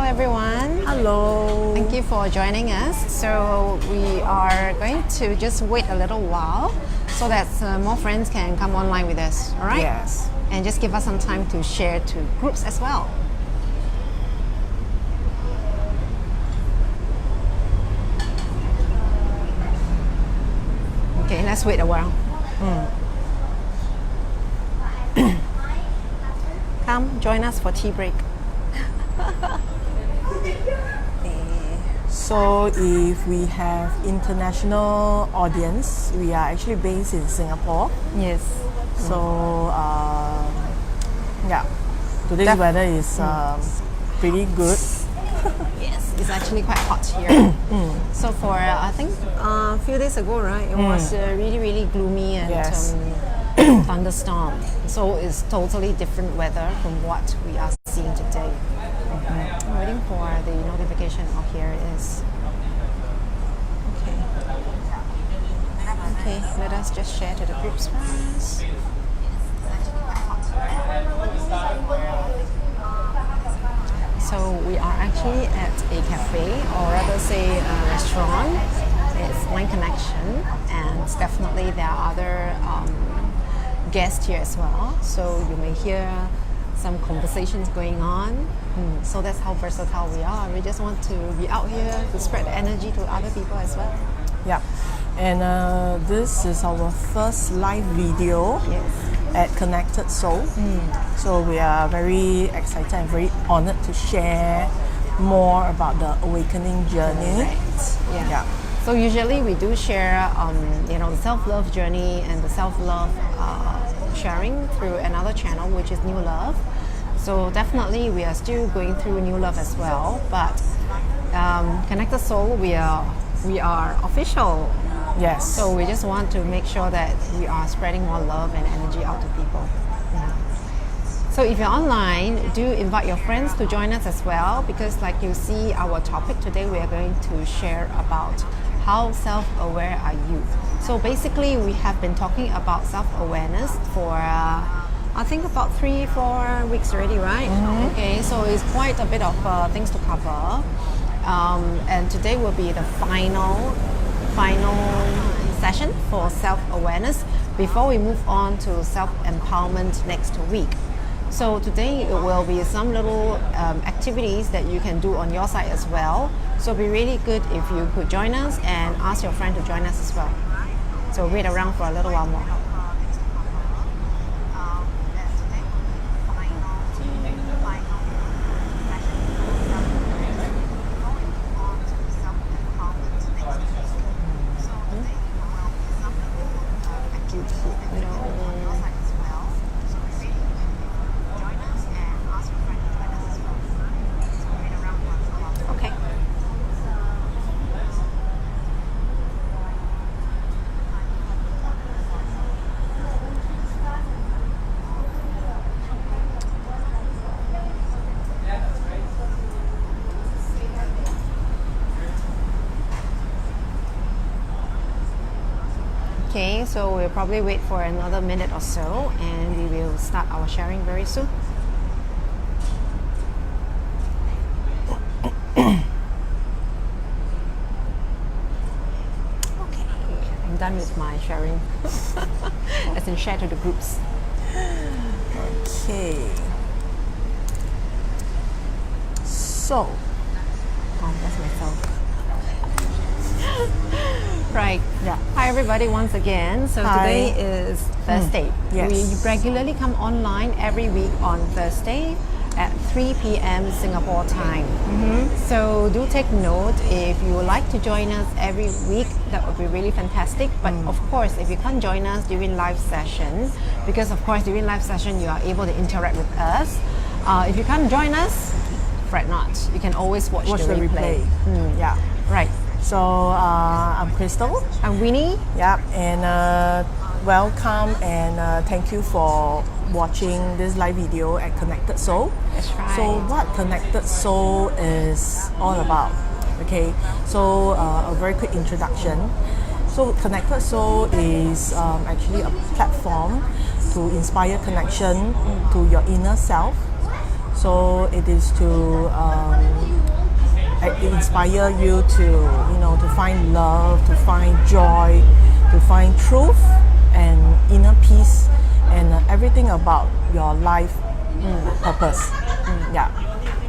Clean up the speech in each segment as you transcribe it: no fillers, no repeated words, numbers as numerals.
everyone. Hello. Thank you for joining us. So we are going to just wait a little while so that more friends can come online with us. All right? Yes. And just give us some time to share to groups as well. Okay, let's wait a while. Come join us for tea break. So if we have international audience, we are actually based in Singapore. Yes. So yeah, today's weather is pretty good. Yes, it's actually quite hot here. So for I think a few days ago, right, it was really, really gloomy and Yes. thunderstorm. So it's totally different weather from what we are seeing today. I'm waiting for the notification. Oh, here it is. Okay. Okay, let us just share to the groups first. So we are actually at a cafe, or rather say a restaurant. It's Mind Connection, and definitely there are other guests here as well. So you may hear some conversations going on. So that's how versatile we are. We just want to be out here to spread the energy to other people as well. Yeah, and this is our first live video at Connected Soul. So we are very excited and very honored to share more about the awakening journey. Yeah. So usually we do share, the self-love journey and the self-love sharing through another channel, which is New Love. So definitely we are still going through New Love as well. But Connected Soul, we are official. Yes. So we just want to make sure that we are spreading more love and energy out to people. So if you're online, do invite your friends to join us as well, because like you see our topic today, we are going to share about how self-aware are you. So basically we have been talking about self-awareness for I think about 3-4 weeks already, right? Okay, so it's quite a bit of things to cover. And today will be the final session for self-awareness before we move on to self-empowerment next week. So today it will be some little activities that you can do on your side as well. So it'd be really good if you could join us and ask your friend to join us as well. So wait around for a little while more. Okay, so we'll probably wait for another minute or so and we will start our sharing very soon. Okay, I'm done with my sharing. As in share to the groups. Okay. So, That's myself. Right. yeah. Hi everybody once again. So Hi. today is Thursday. Yes. We regularly come online every week on Thursday at 3 p.m. Singapore time. So do take note, if you would like to join us every week, that would be really fantastic. But of course, if you can't join us during live session, because of course during live session you are able to interact with us. If you can't join us, fret not. You can always watch the replay. Yeah. Right. So I'm Crystal. I'm Winnie. Yeah, and welcome and thank you for watching this live video at Connected Soul. That's right. So what Connected Soul is all about? Okay, so a very quick introduction. So Connected Soul is actually a platform to inspire connection to your inner self. So it is to inspire you to, to find love, to find joy, to find truth and inner peace, and everything about your life purpose. Yeah.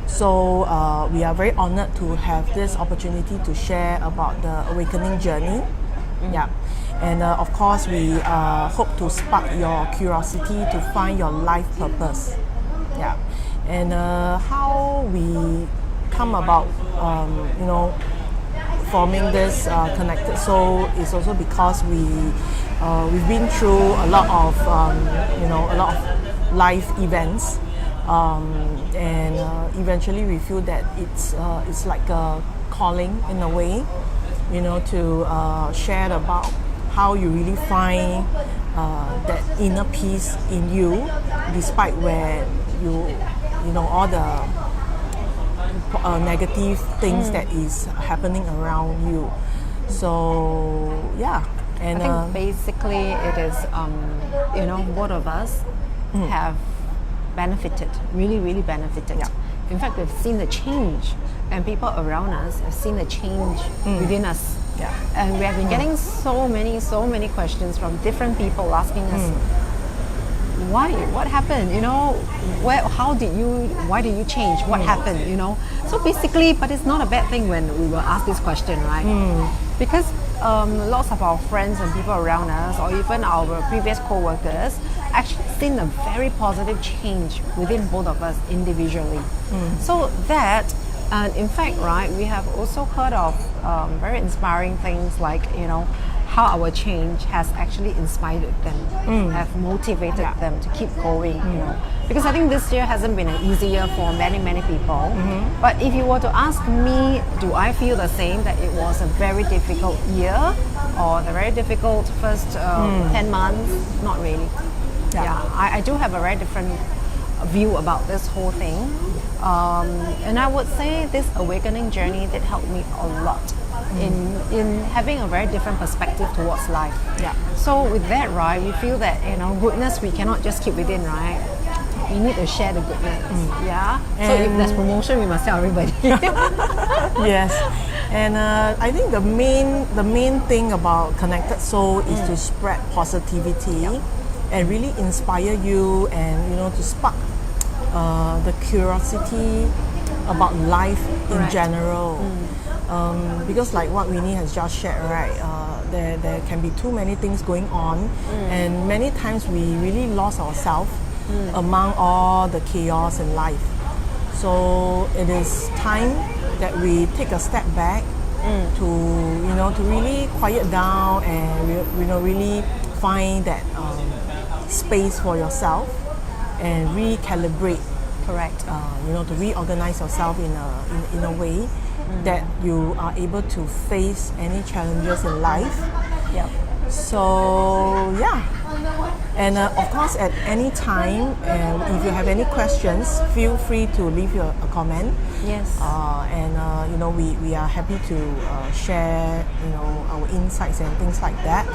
So we are very honored to have this opportunity to share about the awakening journey. Yeah. And of course, we hope to spark your curiosity to find your life purpose. Yeah. And how we come about, forming this connected soul is also because we've been through a lot of, a lot of life events, and eventually we feel that it's like a calling in a way, to share about how you really find that inner peace in you, despite where all the negative things that is happening around you. So yeah, and I think basically it is, both of us have benefited, really benefited. Yeah. In fact, we've seen the change, and people around us have seen the change within us. Yeah. And we have been getting so many questions from different people asking us, why? What happened? Why did you change? What happened? So basically, but it's not a bad thing when we were asked this question, right? Because lots of our friends and people around us, or even our previous co-workers, actually seen a very positive change within both of us individually. So that, and in fact, right, we have also heard of very inspiring things like, how our change has actually inspired them, have motivated them to keep going, Because I think this year hasn't been an easy year for many people. But if you were to ask me, do I feel the same, that it was a very difficult year or the very difficult first 10 months? Not really. Yeah, I do have a very different view about this whole thing. And I would say this awakening journey did help me a lot in having a very different perspective towards life. Yeah. So with that, right, we feel that, goodness we cannot just keep within, right? We need to share the goodness. Yeah. So if there's promotion, we must tell everybody. Yes. And I think the main thing about Connected Soul is to spread positivity and really inspire you, and to spark the curiosity about life in general. Because like what Winnie has just shared, right, there can be too many things going on, and many times we really lost ourselves among all the chaos in life. So it is time that we take a step back to really quiet down and really find that space for yourself and recalibrate. Correct. To reorganize yourself in a way that you are able to face any challenges in life. Yep. So yeah, and of course at any time, if you have any questions, feel free to leave a comment. Yes. We are happy to share our insights and things like that.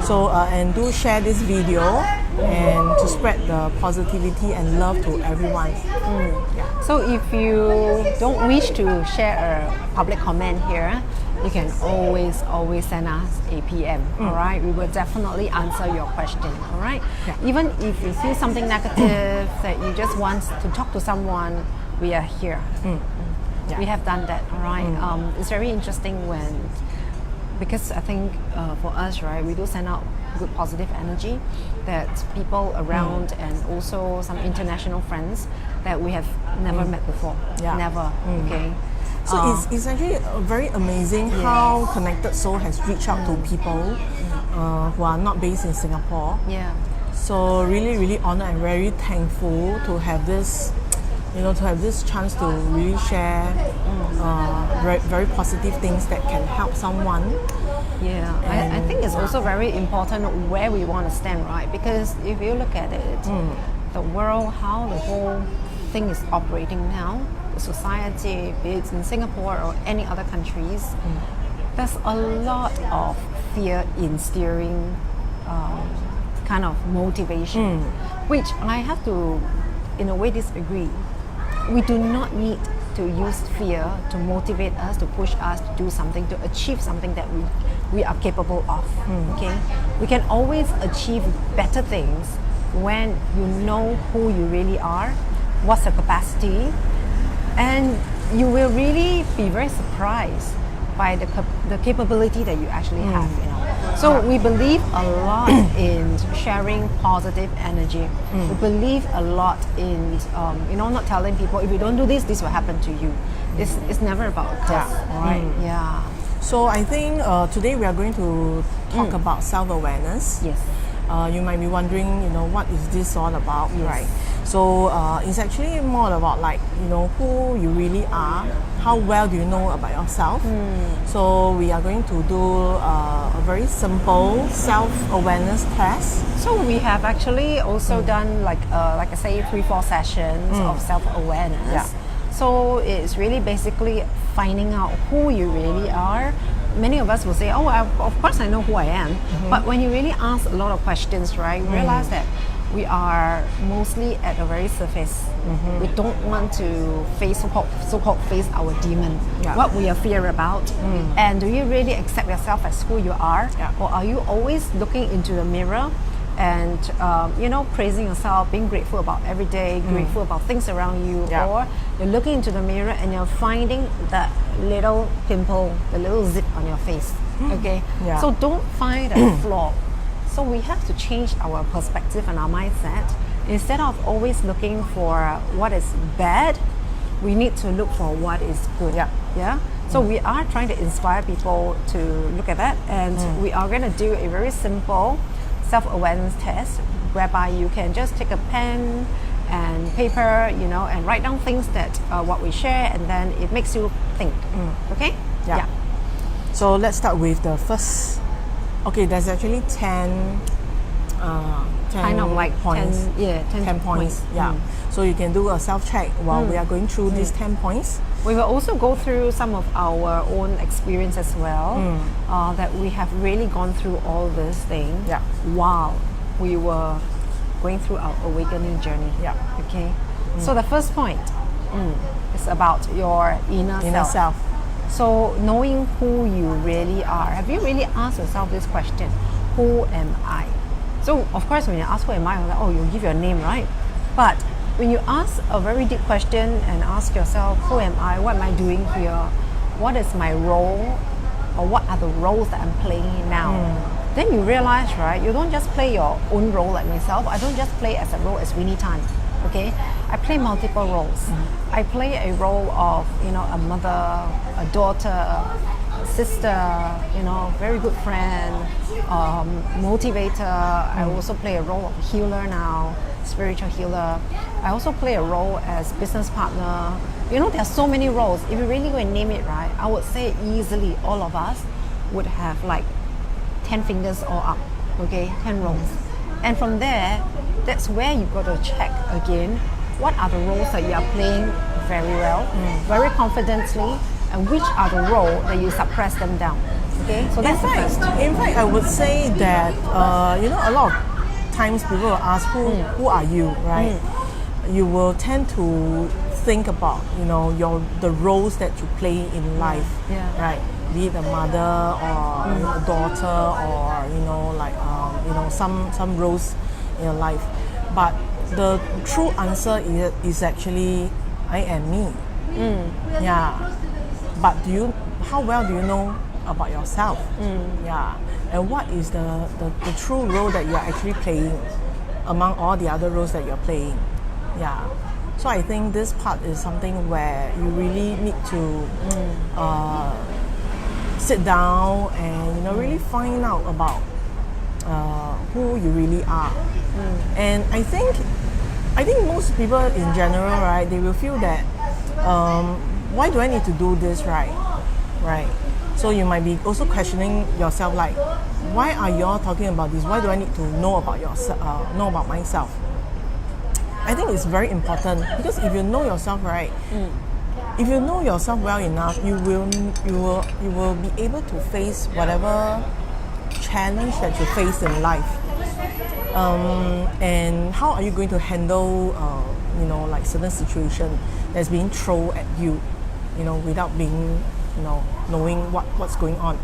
So and do share this video and to spread the positivity and love to everyone. Yeah. So if you don't wish to share a public comment here, you can always send us a PM. All right, we will definitely answer your question. All right. Yeah. Even if you feel something negative that you just want to talk to someone, we are here. Yeah. We have done that. All right. It's very interesting because I think for us, right, we do send out good positive energy that people around and also some international friends that we have never met before. Yeah. Never. Okay. So it's actually very amazing how Connected Soul has reached out to people who are not based in Singapore. Yeah. So really honored and very thankful to have this, to have this chance to really share very positive things that can help someone. Yeah, I think it's also very important where we want to stand, right? Because if you look at it, the world, how the whole thing is operating now, the society, be it in Singapore or any other countries, there's a lot of fear in steering kind of motivation, which I have to, in a way, disagree. we do not need to use fear to motivate us, to push us to do something, to achieve something that we are capable of. Okay, we can always achieve better things when you know who you really are, what's your capacity, and you will really be very surprised by the capability that you actually have. So we believe a lot in sharing positive energy. We believe a lot in not telling people, if you don't do this, this will happen to you. It's never about us, right? Yeah. So I think today we are going to talk about self-awareness. Yes. You might be wondering, what is this all about, right? So it's actually more about who you really are, how well do you know about yourself. So we are going to do a very simple self-awareness test. So we have actually also done like I say 3-4 sessions of self-awareness. Yeah. So it's really basically finding out who you really are. Many of us will say, of course I know who I am. But when you really ask a lot of questions, right, you realize that we are mostly at a very surface. We don't want to face so-called face our demon, what we are fear about. And do you really accept yourself as who you are? Or are you always looking into the mirror and praising yourself, being grateful about every day, grateful about things around you? Or you're looking into the mirror and you're finding that little pimple, the little zip on your face. Okay? So don't find a flaw. So we have to change our perspective and our mindset. Instead of always looking for what is bad, we need to look for what is good. So we are trying to inspire people to look at that, and we are going to do a very simple self-awareness test whereby you can just take a pen and paper, and write down things that what we share, and then it makes you think. Okay? Yeah. So let's start with the first. Okay, there's actually 10 kind of like points. 10 points. Yeah. So you can do a self-check while we are going through these 10 points. We will also go through some of our own experience as well, that we have really gone through all this thing while we were going through our awakening journey. Okay. So the first point is about your inner self. So knowing who you really are. Have you really asked yourself this question? Who am I? So of course when you ask who am I, you give your name, right? But when you ask a very deep question and ask yourself, who am I? What am I doing here? What is my role? Or what are the roles that I'm playing now? Then you realize, right, you don't just play your own role like myself. I don't just play as a role as Winnie Tan. Okay, I play multiple roles. I play a role of a mother, a daughter, a sister, very good friend, motivator. I also play a role of healer now, spiritual healer. I also play a role as business partner. There are so many roles. If you really go and name it, right, I would say easily all of us would have like 10 fingers all up. Okay, 10 roles. And from there, that's where you got to check again what are the roles that you are playing very well, very confidently, and which are the roles that you suppress them down. Okay, so that's the first. In fact, I would say that a lot of times people will ask who are you, right? You will tend to think about the roles that you play in life, right? Be it a mother or a daughter or some roles in your life. But the true answer is actually I am me. But how well do you know about yourself? And what is the true role that you are actually playing among all the other roles that you're playing? So I think this part is something where you really need to sit down and really find out about who you really are. And I think most people in general, right, they will feel that why do I need to do this, right? So you might be also questioning yourself, like, why are you all talking about this? Why do I need to know about know about myself? I think it's very important because if you know yourself, right, if you know yourself well enough, you will be able to face whatever challenge that you face in life. And how are you going to handle like certain situation? that's being thrown at you, without being, knowing what's going on.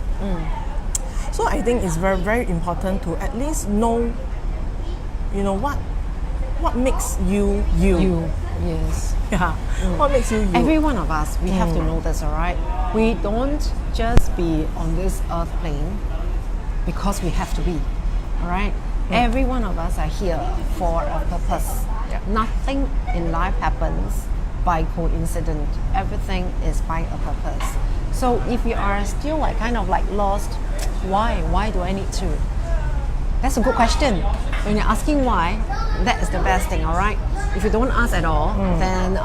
So I think it's very, very important to at least know, what makes you. Yes. Yeah. What makes you? Every one of us, we have to know this, all right? We don't just be on this earth plane because we have to be, all right? Every one of us are here for a purpose. Yeah. Nothing in life happens by coincidence. Everything is by a purpose. So if you are still kind of lost, why? Why do I need to? That's a good question. When you're asking why, that is the best thing, all right? If you don't ask at all, then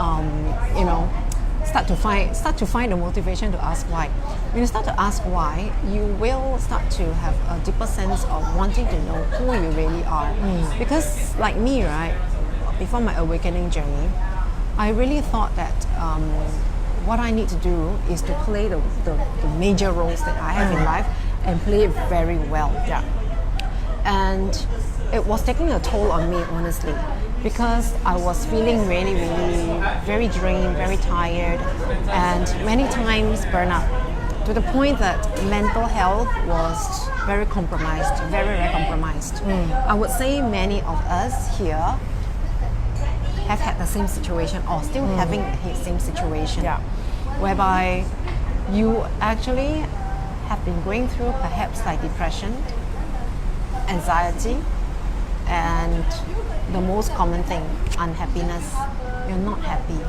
start to find the motivation to ask why. When you start to ask why, you will start to have a deeper sense of wanting to know who you really are. Because like me, right, before my awakening journey, I really thought that what I need to do is to play the major roles that I have in life and play it very well. Yeah. And it was taking a toll on me, honestly, because I was feeling really, really very drained, very tired, and many times burnout, to the point that mental health was very compromised, very, very compromised. I would say many of us here have had the same situation or still having the same situation, whereby you actually have been going through perhaps depression, anxiety, and the most common thing, unhappiness. You're not happy,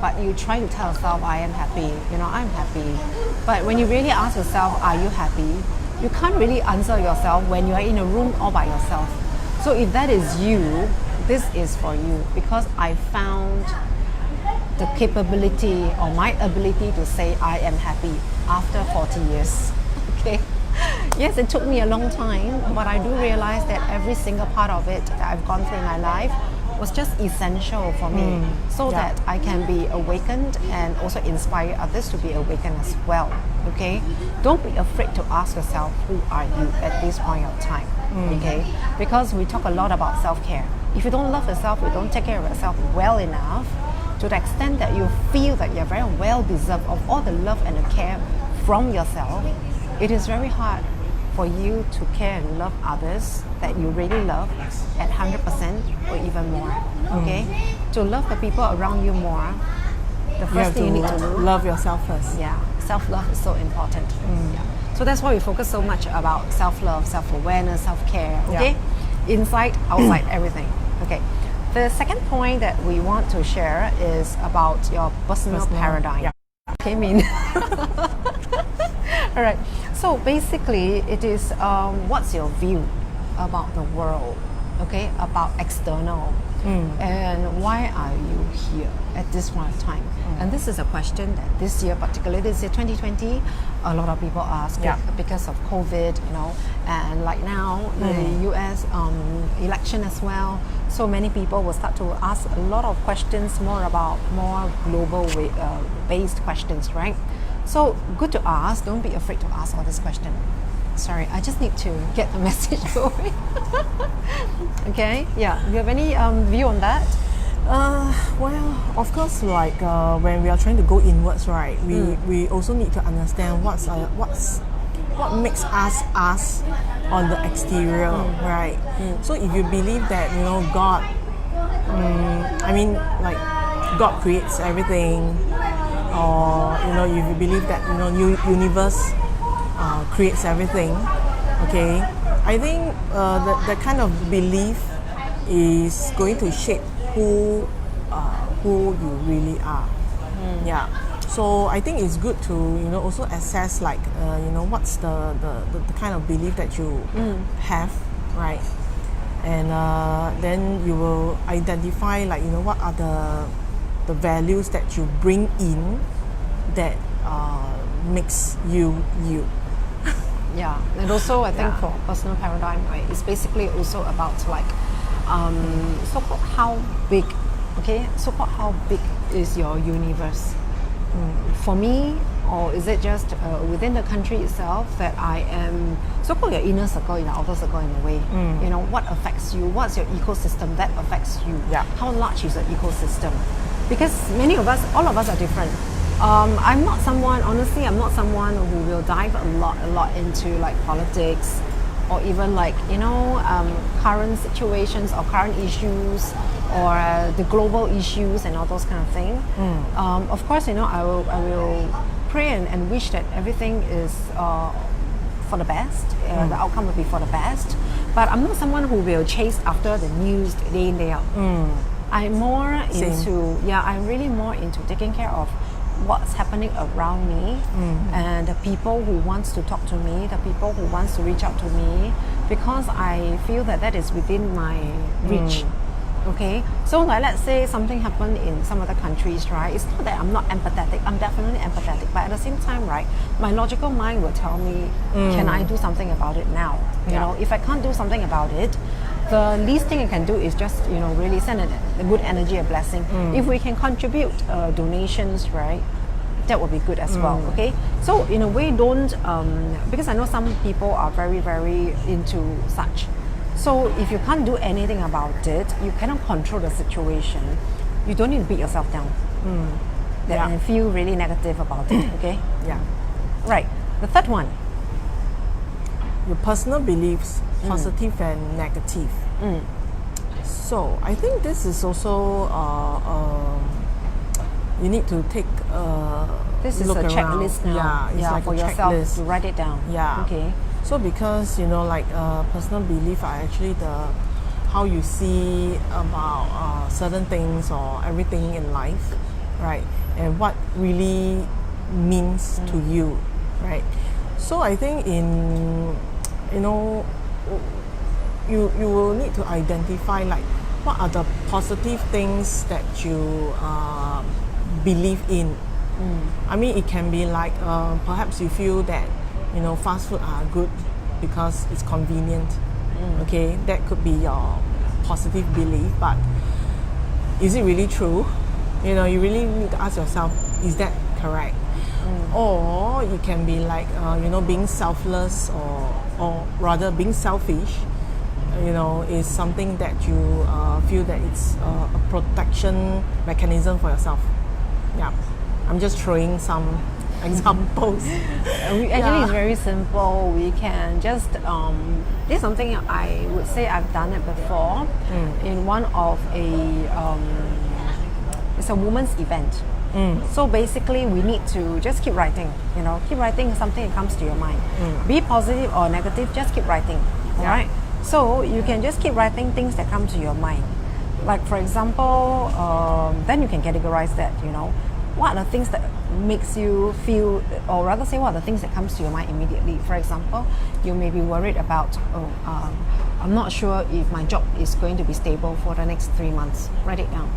but you try to tell yourself, I am happy, I'm happy. But when you really ask yourself, are you happy? You can't really answer yourself when you are in a room all by yourself. So if that is you, this is for you, because I found the capability or my ability to say I am happy after 40 years. Okay. Yes, it took me a long time, but I do realize that every single part of it that I've gone through in my life was just essential for me, so that I can be awakened and also inspire others to be awakened as well. Okay, don't be afraid to ask yourself, who are you at this point of time? Okay, because we talk a lot about self-care. If you don't love yourself, you don't take care of yourself well enough, to the extent that you feel that you're very well deserved of all the love and the care from yourself, it is very hard for you to care and love others that you really love at 100% or even more. Okay, to love the people around you more, the first thing you need to do, love yourself first. Yeah, self-love is so important. Yeah. So that's why we focus so much about self-love, self-awareness, self-care. Okay, inside, outside, everything. Okay. The second point that we want to share is about your personal paradigm. Yeah. Okay, Min. All right. So basically, it is what's your view about the world? Okay, about external, and why are you here at this point of time? And this is a question that this year, particularly this year 2020, a lot of people ask because of COVID, and like now the US election as well. So many people will start to ask a lot of questions, more global based questions, right? So good to ask. Don't be afraid to ask all these questions. Sorry, I just need to get the message going. Okay, yeah. Do you have any view on that? Well, of course, when we are trying to go inwards, right? We also need to understand what makes us on the exterior, right? So if you believe that God, God creates everything, or if you believe that universe creates everything, okay, I think that kind of belief is going to shape who you really are. Yeah. So I think it's good to also assess what's the kind of belief that you have, right? And then you will identify what are the values that you bring in that makes you. Yeah, and also I think for personal paradigm, right, it's basically also about so-called how big, so-called how big is your universe? For me, or is it just within the country itself that I am so-called your inner circle, your outer circle in a way? What affects you? What's your ecosystem that affects you? Yeah. How large is the ecosystem? because many of us, all of us are different. I'm not someone, honestly, I'm not someone who will dive a lot into like politics or even like, current situations or current issues or the global issues and all those kind of things. Of course, I will pray and wish that everything is for the best, the outcome will be for the best. But I'm not someone who will chase after the news day in, day out. I'm more into, I'm really more into taking care of what's happening around me and the people who wants to talk to me, the people who wants to reach out to me, because I feel that is within my reach. Okay, so like let's say something happened in some other countries, right? It's not that I'm not empathetic. I'm definitely empathetic, but at the same time, right, my logical mind will tell me, can I do something about it now? You know, if I can't do something about it, the least thing I can do is just really send a good energy, a blessing. If we can contribute donations, right, that would be good as well. Okay, so in a way, don't because I know some people are very into such. So if you can't do anything about it, you cannot control the situation, you don't need to beat yourself down and feel really negative about it. Okay. Right. The third one, your personal beliefs, positive and negative. So I think this is also you need to take this is look a around. checklist now. It's like for a yourself checklist. to write it down. Okay. So because personal belief are actually how you see about certain things or everything in life, right? And what really means to you, right? So I think you will need to identify like what are the positive things that you believe in. I mean, it can be like perhaps you feel that fast food are good because it's convenient. Okay, that could be your positive belief, but is it really true? You really need to ask yourself, is that correct? Or you can be like being selfless or rather being selfish is something that you feel that it's a protection mechanism for yourself. I'm just throwing some examples. Actually, it's very simple. We can just this is something I would say I've done it before in one of it's a women's event. So basically, we need to just keep writing. Keep writing something that comes to your mind. Be positive or negative, just keep writing. All right. So you can just keep writing things that come to your mind. Like for example, then you can categorize that. What are the things that makes you feel, or rather say what are the things that comes to your mind immediately. For example, you may be worried about, I'm not sure if my job is going to be stable for the next 3 months. Write it down.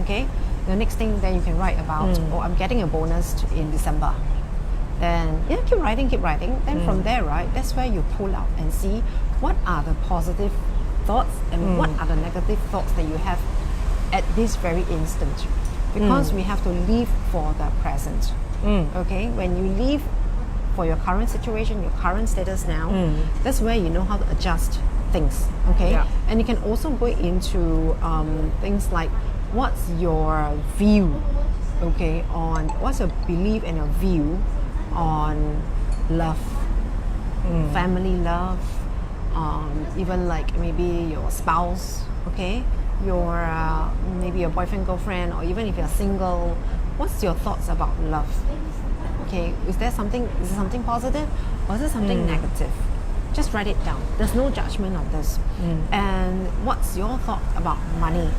Okay. The next thing then you can write about, I'm getting a bonus in December. Then keep writing. Then from there, right, that's where you pull out and see what are the positive thoughts and what are the negative thoughts that you have at this very instant. Because we have to live for the present. Okay, when you live for your current situation, your current status now, that's where you know how to adjust things. Okay, and you can also go into things like what's your view, okay, on what's your belief and your view on love, family love, even like maybe your spouse, okay, your maybe your boyfriend, girlfriend, or even if you're single, what's your thoughts about love? Okay, is it something positive or is it something negative? Just write it down. There's no judgment of this. And what's your thought about money?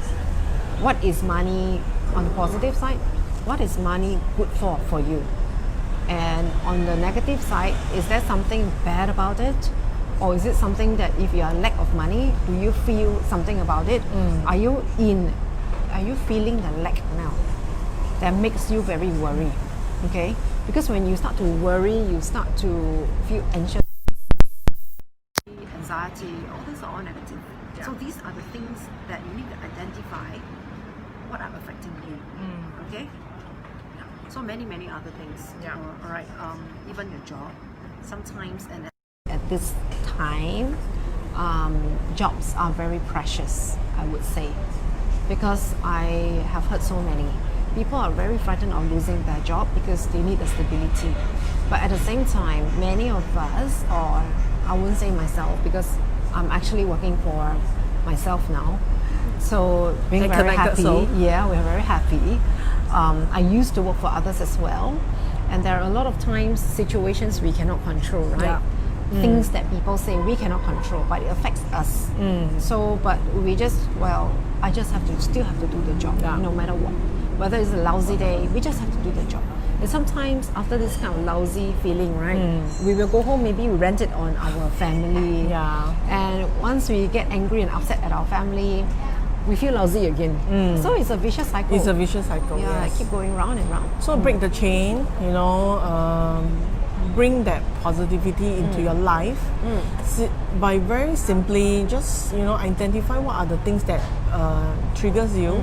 What is money on the positive side? What is money good for you? And on the negative side, is there something bad about it? Or is it something that if you are lack of money, do you feel something about it? Are you feeling the lack now? That makes you very worried. Okay? Because when you start to worry, you start to feel anxious, anxiety, all these are all negative. So these are the things that you need to identify what are affecting you. Okay? So many other things. All right. Even your job. Sometimes and at this time, jobs are very precious, I would say, because I have heard so many. people are very frightened of losing their job because they need the stability. But at the same time, many of us, or I wouldn't say myself because I'm actually working for myself now. So being And very connected happy. soul. Yeah, we're very happy. I used to work for others as well. And there are a lot of times situations we cannot control, right? Yeah. Things that people say we cannot control, but it affects us. So, but we just, I just still have to do the job, Yeah. no matter what. Whether it's a lousy day, we just have to do the job. And sometimes after this kind of lousy feeling, right, we will go home, maybe we rent it on our family. Yeah. And once we get angry and upset at our family, we feel lousy again. So it's a vicious cycle. It's a vicious cycle. Yeah, yes. keep going round and round. So break the chain, bring that positivity into your life by very simply just, identify what are the things that triggers you.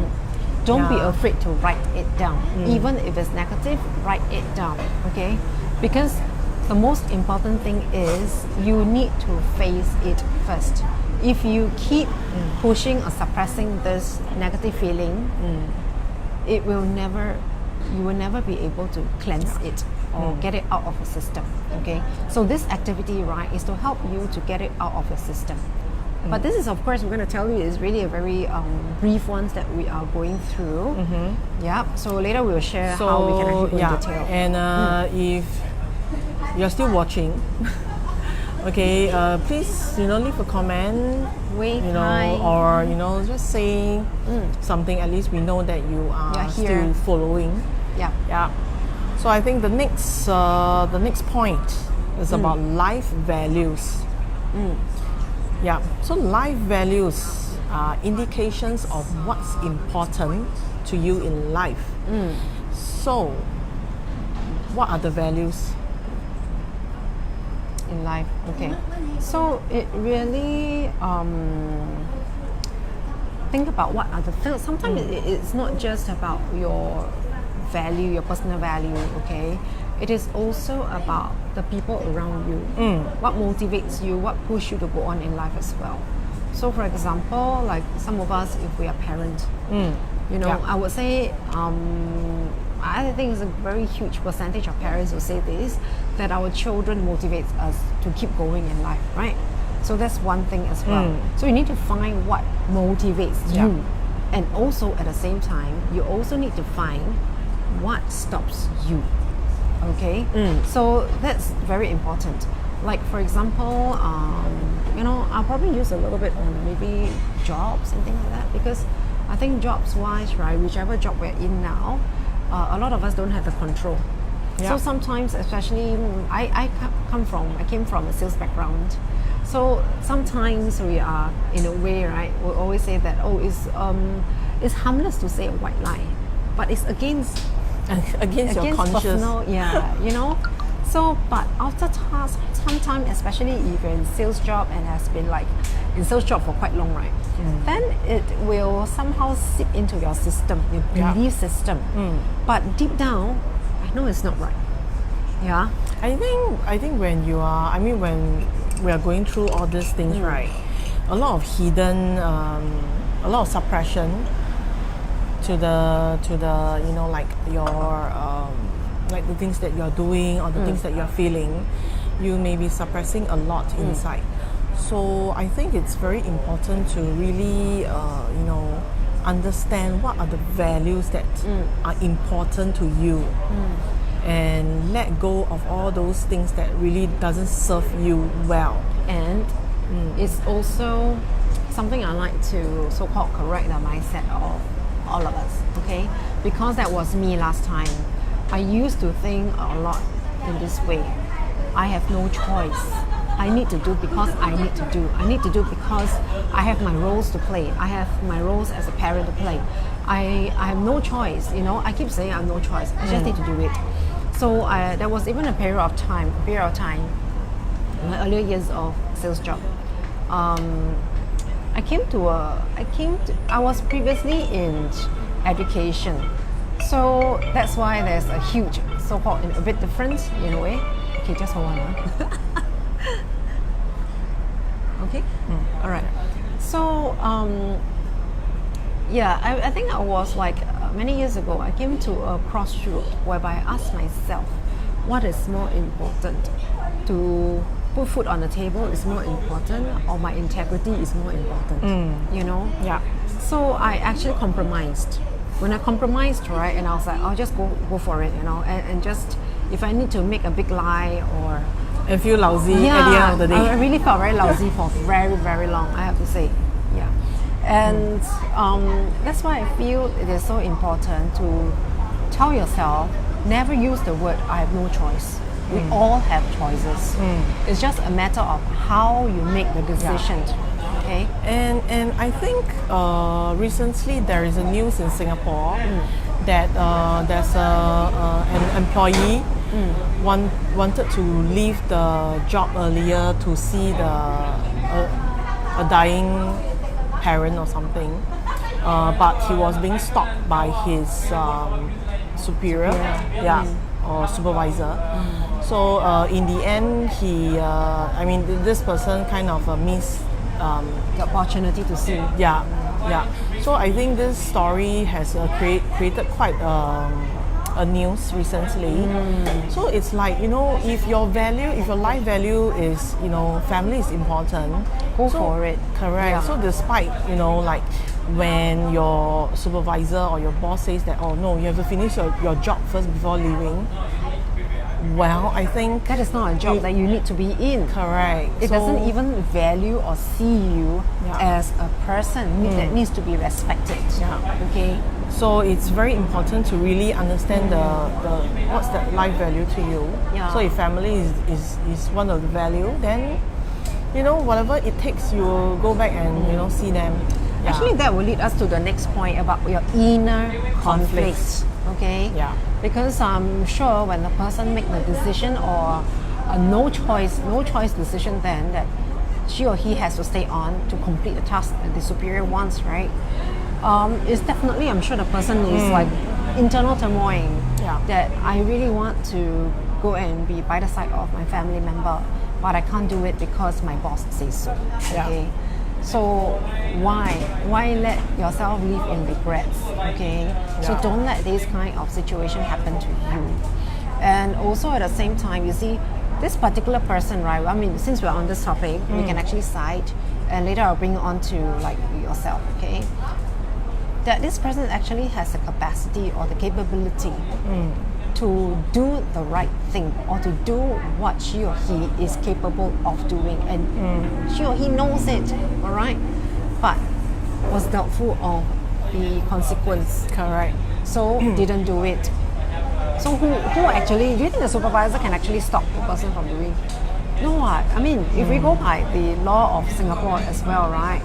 Don't be Yeah. afraid to write it down. Even if it's negative, write it down, okay? Because the most important thing is you need to face it first. If you keep pushing or suppressing this negative feeling, you will never be able to cleanse it or get it out of your system, okay? So this activity, right, is to help you to get it out of your system. But this is, of course, we're going to tell you is really a very brief ones that we are going through. Yeah. So later we will share how we can actually go in detail. And if you're still watching, okay, please, leave a comment, Wave hi. or just say something. At least we know that you are You're still here. following. Yeah. Yeah. So I think the next point is about life values. Yeah. So life values are indications of what's important to you in life. So, what are the values? In life, okay. So it really think about what are the things. Sometimes it's not just about your value, your personal value, okay? It is also about the people around you. What motivates you, what pushes you to go on in life as well. So for example, like some of us, if we are parents, I would say, I think it's a very huge percentage of parents will say this, that our children motivates us to keep going in life, right? So that's one thing as well. So you need to find what motivates you. And also at the same time, you also need to find what stops you. Okay, so that's very important. Like for example, I'll probably use a little bit on maybe jobs and things like that, because I think jobs wise, right, whichever job we're in now, a lot of us don't have the control. So sometimes, especially I came from a sales background. So sometimes we are, in a way, right, we always say that, it's harmless to say a white lie, but it's against your conscious. Personal, So, but after some time, especially if you're in sales job and has been like in sales job for quite long, right? Then it will somehow seep into your system, your belief system. But deep down, I know it's not right. Yeah. I think when when we are going through all these things, right? A lot of hidden, a lot of suppression to the like your like the things that you're doing or the things that you're feeling, you may be suppressing a lot inside. So I think it's very important to really understand what are the values that are important to you, and let go of all those things that really doesn't serve you well. And it's also something I like to so-called correct the mindset of all of us, okay? Because that was me last time. I used to think a lot in this way. I have no choice. I need to do because I need to do. I need to do because I have my roles to play. I have my roles as a parent to play. I have no choice, I keep saying I have no choice. I just need to do it. So there was even a period of time, in my earlier years of sales job. I was previously in education. So that's why there's a huge so-called a bit difference in a way. Okay, just hold on. Okay? All right. So, I think I was like many years ago, I came to a crossroad whereby I asked myself, what is more important? To put food on the table is more important, or my integrity is more important? You know? Yeah. So I actually compromised. When I compromised, right, and I was like, I'll just go for it, you know, and just, if I need to make a big lie or... And feel lousy at the end of the day. I really felt very lousy for very, very long, I have to say. Yeah. And that's why I feel it is so important to tell yourself, never use the word, I have no choice. We all have choices. It's just a matter of how you make the decision. Okay? And I think recently there is a news in Singapore that there's an employee wanted to leave the job earlier to see a dying parent or something, but he was being stopped by his superior, or supervisor. So in the end, this person kind of missed The opportunity to see. Yeah. So I think this story has created quite a news recently. So it's like, if your life value is, family is important, Go for it. Correct. Yeah. So despite, like when your supervisor or your boss says that, oh no, you have to finish your job first before leaving, well, I think That is not a job that you need to be in. correct. It doesn't even value or see you as a person that needs to be respected. Yeah. Okay? So it's very important to really understand the what's that life value to you. Yeah. So if family is one of the value, then whatever it takes, you will go back and see them. Yeah. Actually, that will lead us to the next point about your inner Conflicts. conflicts. Okay? Yeah. Because I'm sure when the person make the decision or a no choice decision, then that she or he has to stay on to complete the task that the superior wants, right? It's definitely, I'm sure the person is like internal turmoil. Yeah. That I really want to go and be by the side of my family member, but I can't do it because my boss says so. Yeah. Okay. So why let yourself live in regrets? Okay. So Yeah. don't let this kind of situation happen to you. And also at the same time, you see, this particular person, right? I mean, since we're on this topic, we can actually cite, and later I'll bring it on to like yourself. Okay. That this person actually has the capacity or the capability to do the right thing or to do what she or he is capable of doing, and she or he knows it, all right, but was doubtful of the consequence, Correct. so didn't do it. So who actually, do you think the supervisor can actually stop the person from doing? No, what? I mean, if we go by the law of Singapore as well, right,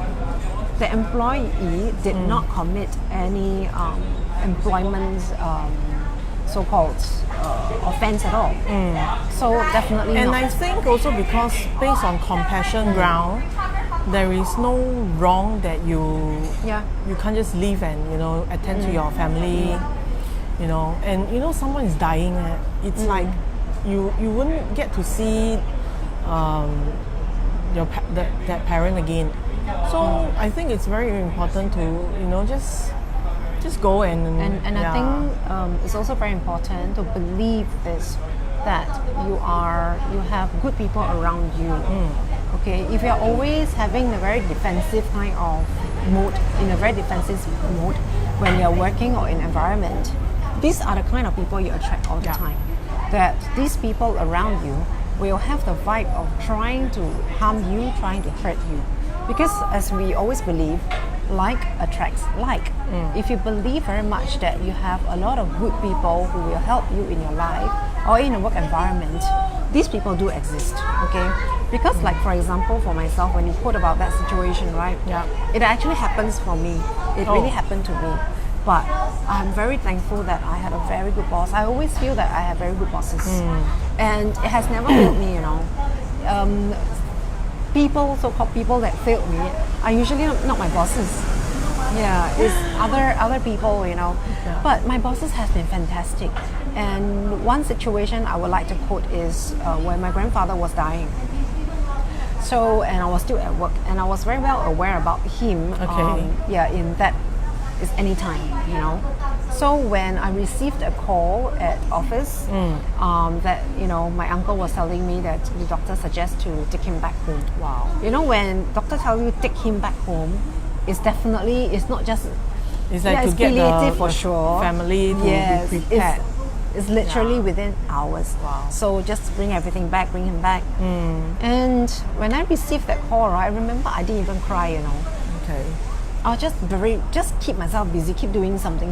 the employee did not commit any employment so-called offense at all. So definitely And not. I think also because based on compassion ground, there is no wrong that you can't just leave and attend to your family, and someone is dying. It's like you wouldn't get to see that parent again. So I think it's very important to just go and I think it's also very important to believe this, that you have good people around you. Okay, if you're always having a very defensive kind of mood, in a very defensive mood when you're working or in environment, these are the kind of people you attract all the time. That these people around you will have the vibe of trying to harm you, trying to hurt you. Because as we always believe, like attracts like. If you believe very much that you have a lot of good people who will help you in your life or in a work environment, these people do exist, okay? Because like for example, for myself, when you quote about that situation, right? Yeah. It actually happens for me. It really happened to me. But I'm very thankful that I had a very good boss. I always feel that I have very good bosses. And it has never failed me, people, so-called people that failed me are usually not my bosses. Yeah, it's other people, But my bosses have been fantastic. And one situation I would like to quote is when my grandfather was dying. So, and I was still at work, and I was very well aware about him. Okay. In that is anytime, So when I received a call at office that my uncle was telling me that the doctor suggests to take him back home. Wow. When doctor tell you take him back home, it's not just It's like to it's get palliative for the sure. family to be prepared. It's literally within hours. Wow. So just bring him back. And when I received that call, I remember I didn't even cry. Okay. I was just keep myself busy, keep doing something.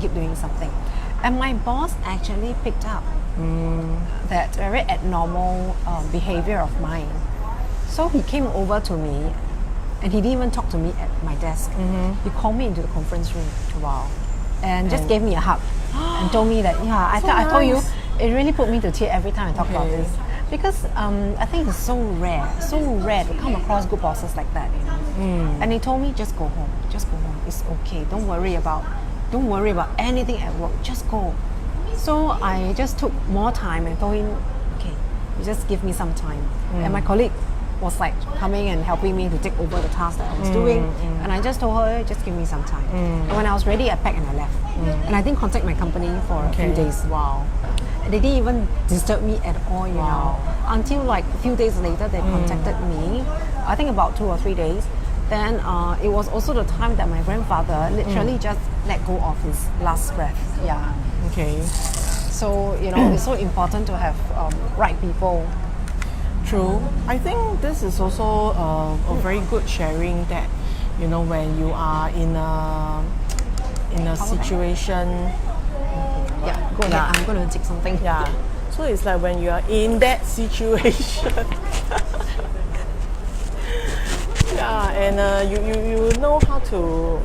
And my boss actually picked up that very abnormal behavior of mine. So he came over to me and he didn't even talk to me at my desk. He called me into the conference room. Wow. And just gave me a hug and told me that, I told you, it really put me to tears every time I talk about this. Because I think it's so rare to come across good bosses like that. And he told me, just go home. It's okay. Don't worry about anything at work. Just go. So I just took more time and told him, okay, you just give me some time. And my colleague was like coming and helping me to take over the task that I was doing. And I just told her, just give me some time. And when I was ready, I packed and I left. And I didn't contact my company for a few days. Wow. They didn't even disturb me at all, you know. Until like a few days later, they contacted me. I think about 2 or 3 days. Then it was also the time that my grandfather literally just let go of his last breath. Yeah. Okay. So, it's so important to have right people. True. I think this is also a very good sharing that, when you are in a situation. Yeah, go ahead. I'm going to take something. Yeah. So it's like when you are in that situation. Yeah, and you know how to.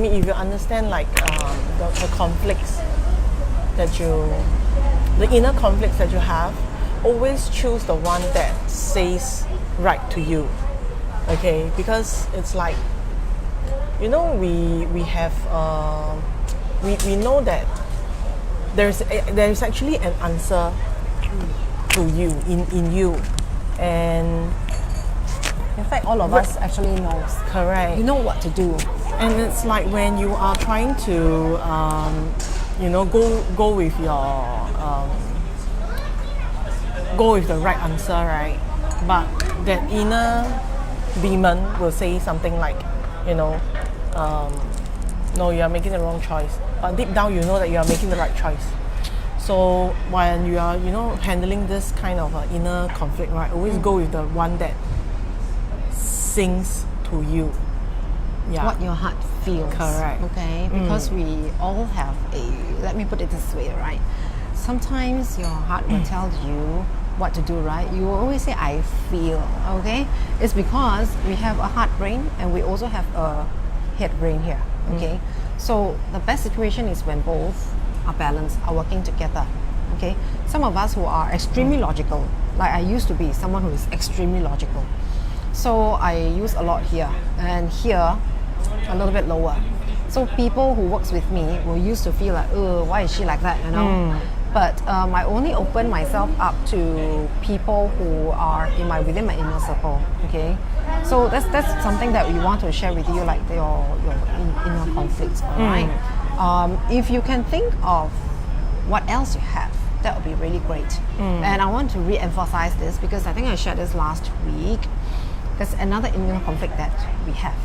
If you understand like the conflicts the inner conflicts that you have, always choose the one that says right to you. Okay, because it's like, we have we know that there's actually an answer to you in you, and in fact, all of us actually knows. Correct. You know what to do. And it's like when you are trying to, go with the right answer, right? But that inner demon will say something like, no, you are making the wrong choice. But deep down, you know that you are making the right choice. So when you are, handling this kind of inner conflict, right, always go with the one that sings to you. Yeah. What your heart feels. Correct. Okay? Because we all have let me put it this way, right? Sometimes your heart will tell you what to do, right? You will always say, I feel, okay? It's because we have a heart brain and we also have a head brain here, okay? So the best situation is when both are balanced, are working together, okay? Some of us who are extremely logical, like I used to be someone who is extremely logical. So I use a lot here, and here a little bit lower. So people who works with me will used to feel like, oh, why is she like that, But I only open myself up to people who are within my inner circle. Okay, so that's something that we want to share with you, like your inner conflicts. All right. If you can think of what else you have, that would be really great. And I want to re-emphasize this because I think I shared this last week. There's another inner conflict that we have.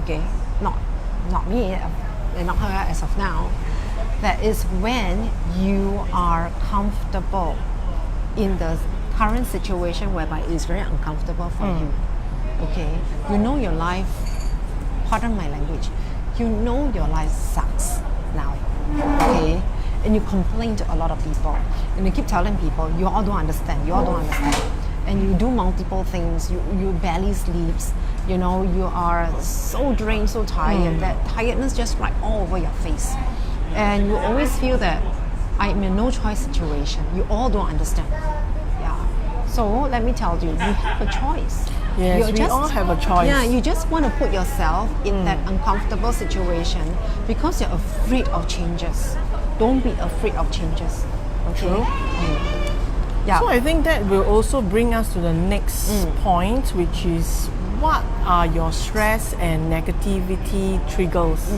Okay, not me and not her as of now. That is when you are comfortable in the current situation whereby it is very uncomfortable for you. Okay, you know your life, pardon my language, you know your life sucks now. Okay, and you complain to a lot of people and you keep telling people, you all don't understand, and you do multiple things, you barely sleeps, you are so drained, so tired, that tiredness just right all over your face. And you always feel that I'm in a no choice situation. You all don't understand. Yeah. So let me tell you, you have a choice. Yes, we all have a choice. Yeah, you just want to put yourself in that uncomfortable situation because you're afraid of changes. Don't be afraid of changes. Okay? True. Yeah. So I think that will also bring us to the next point, which is what are your stress and negativity triggers?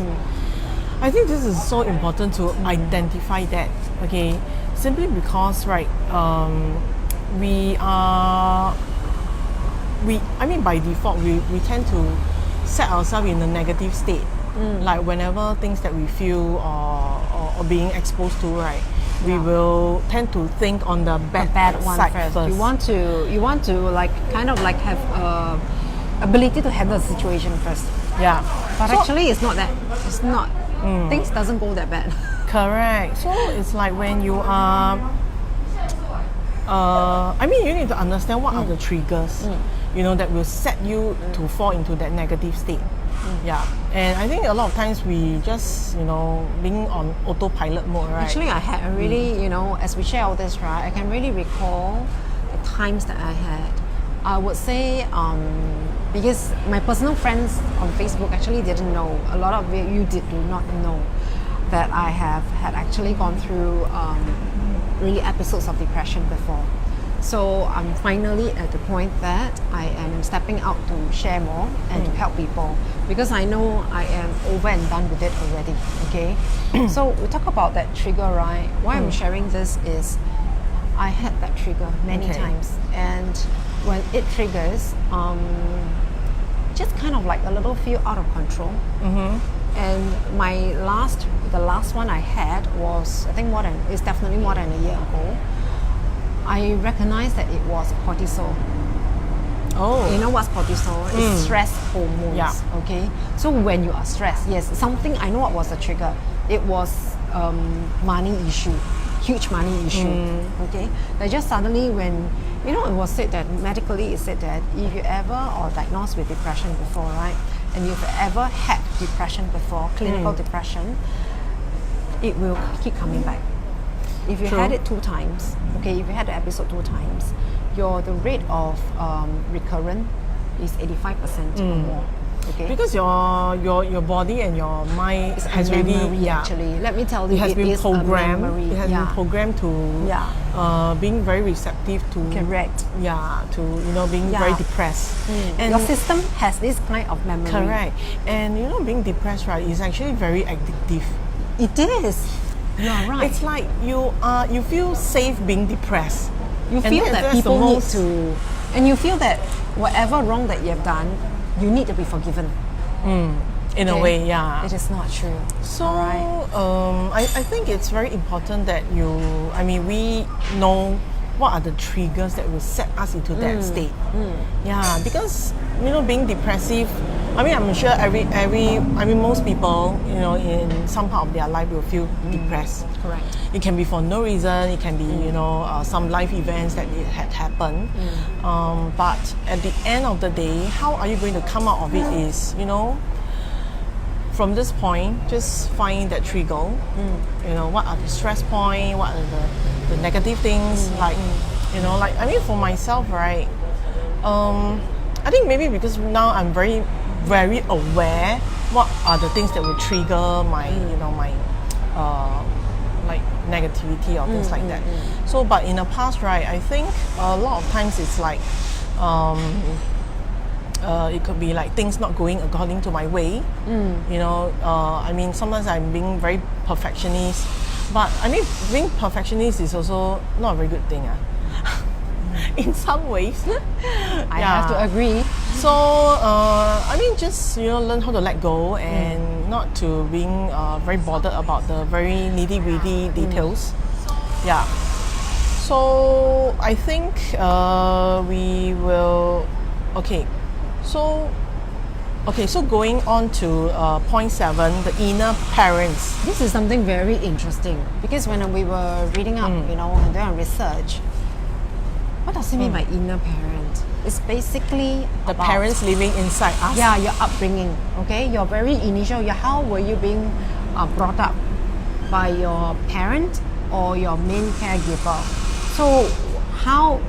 I think this is so important to identify that, okay? Simply because, right, by default, we tend to set ourselves in a negative state. Like whenever things that we feel or being exposed to, right, we will tend to think on the bad one side first. You want to like kind of like have ability to handle the situation first. Yeah. But actually, it's not that. It's not. Things doesn't go that bad. Correct. So it's like when you are, you need to understand what are the triggers, that will set you to fall into that negative state. Yeah. And I think a lot of times we just, being on autopilot mode, right? Actually, I had a really, as we share all this, right, I can really recall the times that I had. I would say, because my personal friends on Facebook actually didn't know, a lot of you do not know that I have had actually gone through really episodes of depression before. So I'm finally at the point that I am stepping out to share more and to help people, because I know I am over and done with it already, okay? So we talk about that trigger, right? Why I'm sharing this is I had that trigger many times, and when it triggers, just kind of like a little feel out of control. And the last one I had was, I think it's definitely more than a year ago. I recognized that it was cortisol. Oh. You know what's cortisol? It's stress hormones. Yeah. Okay. So when you are stressed, yes, I know what was the trigger. It was money issue, huge money issue. Okay. Like just suddenly when, it was said that medically it said that if you ever or diagnosed with depression before, right, and you've ever had depression before, clinical depression, it will keep coming back. If you had it 2 times, okay, if you had the episode 2 times, the rate of recurrent is 85% or more. Okay. Because your body and your mind has memory, really actually. Let me tell you, it has been programmed. It has been programmed to being very receptive to correct. Yeah, to being very depressed. And your system has this kind of memory. Correct. And being depressed, right, is actually very addictive. It is. You are right. It's like you feel safe being depressed. You feel that people need to, and you feel that whatever wrong that you have done, you need to be forgiven. In a way, yeah. It is not true. So, I think it's very important that we know what are the triggers that will set us into that state. Yeah, because being depressive, I'm sure most people, in some part of their life will feel depressed. Correct. It can be for no reason. It can be some life events that it had happened. But at the end of the day, how are you going to come out of it is, from this point, just find that trigger. What are the stress points? What are the negative things? For myself, right? I think maybe because now I'm very, very aware what are the things that will trigger my, like negativity or things like that. So, but in the past, right, I think a lot of times it's like, it could be like things not going according to my way. Sometimes I'm being very perfectionist, but being perfectionist is also not a very good thing. In some ways, I have to agree. So, just learn how to let go and not to being very bothered about the very nitty-gritty details. Yeah. So I think we will. Okay. So going on to point 7, the inner parents. This is something very interesting because when we were reading up, and doing research, what does it mean by inner parent? It's basically the parents living inside us. Yeah, your upbringing. Okay, your very initial. How were you being brought up by your parent or your main caregiver? So how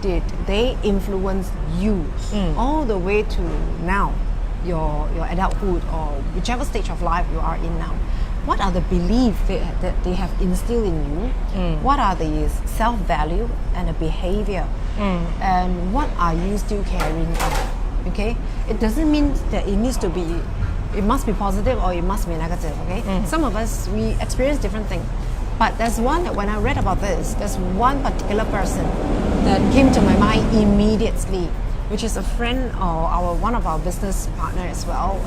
did they influence you all the way to now, your adulthood or whichever stage of life you are in now? What are the beliefs that they have instilled in you? What are the self-value and the behavior? And what are you still carrying on? Okay, it doesn't mean that it needs to be it must be positive or it must be negative, okay? Some of us, we experience different things. But there's one that when I read about this, there's one particular person that came to my mind immediately, which is a friend or one of our business partner as well,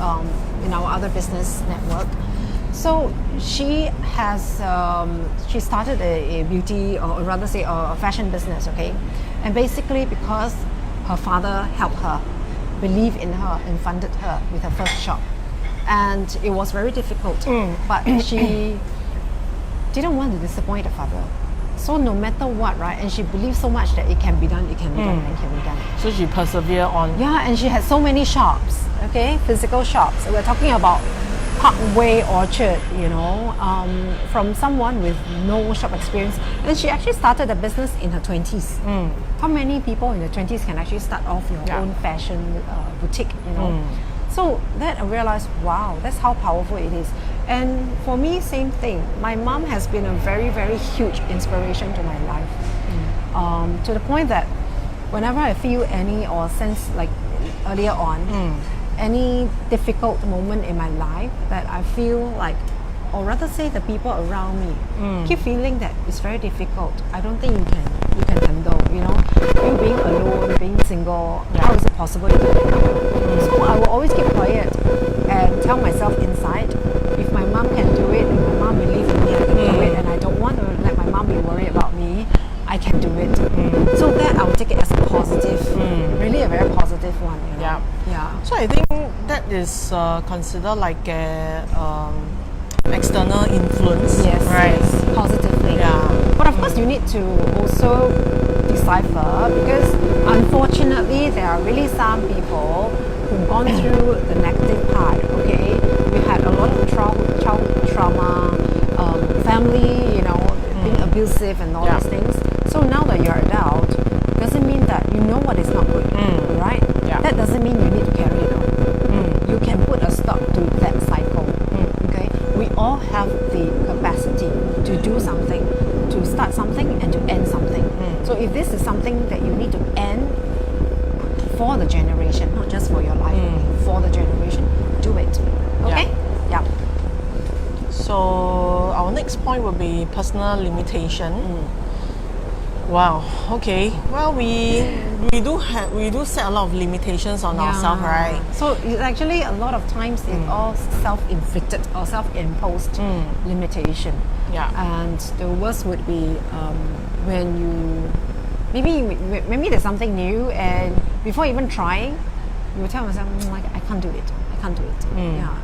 in our other business network. So she has she started a beauty, or rather say a fashion business, okay? And basically because her father helped her, believed in her and funded her with her first shop. And it was very difficult, but she didn't want to disappoint her father. So no matter what, right? And she believed so much that it can be done, it can be done, it can be done. So she persevered on. Yeah, and she had so many shops, okay? Physical shops. We're talking about Parkway Orchard, you know, from someone with no shop experience. And she actually started a business in her 20s. How many people in their 20s can actually start off your own fashion boutique, you know? So that I realized, wow, that's how powerful it is. And for me, same thing. My mom has been a very, very huge inspiration to my life. To the point that whenever I feel any or sense like earlier on, any difficult moment in my life that I feel like, or rather say the people around me keep feeling that it's very difficult. I don't think you can handle, you know, you being alone, being single, how is it possible you can handle? So I will always keep quiet and tell myself inside, if my mom can do it, if my mom believes in me, I can do it, and I don't want to let my mom be worried about me, I can do it. So that I will take it as a positive, really a very positive one, you know? Yeah. So I think that is considered like a external influence, right? Yes, positively. Yeah. But of course, you need to also decipher, because unfortunately, there are really some people who've gone through the negative part. Okay, we had a lot of childhood trauma, family, you know, being abusive and all these things. So now that you're adult, doesn't mean that you know what is not good, right? That doesn't mean you need to carry it on. You can put a stop to that cycle. Okay, we all have the capacity to do something, to start something and to end something. So if this is something that you need to end for the generation, not just for your life, for the generation, do it. Okay? Yeah. So our next point will be personal limitation. Wow. Okay. Well, we do set a lot of limitations on ourselves, right? So it's actually a lot of times it's all self-inflicted or self-imposed limitation. Yeah. And the worst would be when you maybe there's something new, and before even trying, you will tell yourself, like, I can't do it. I can't do it. Yeah.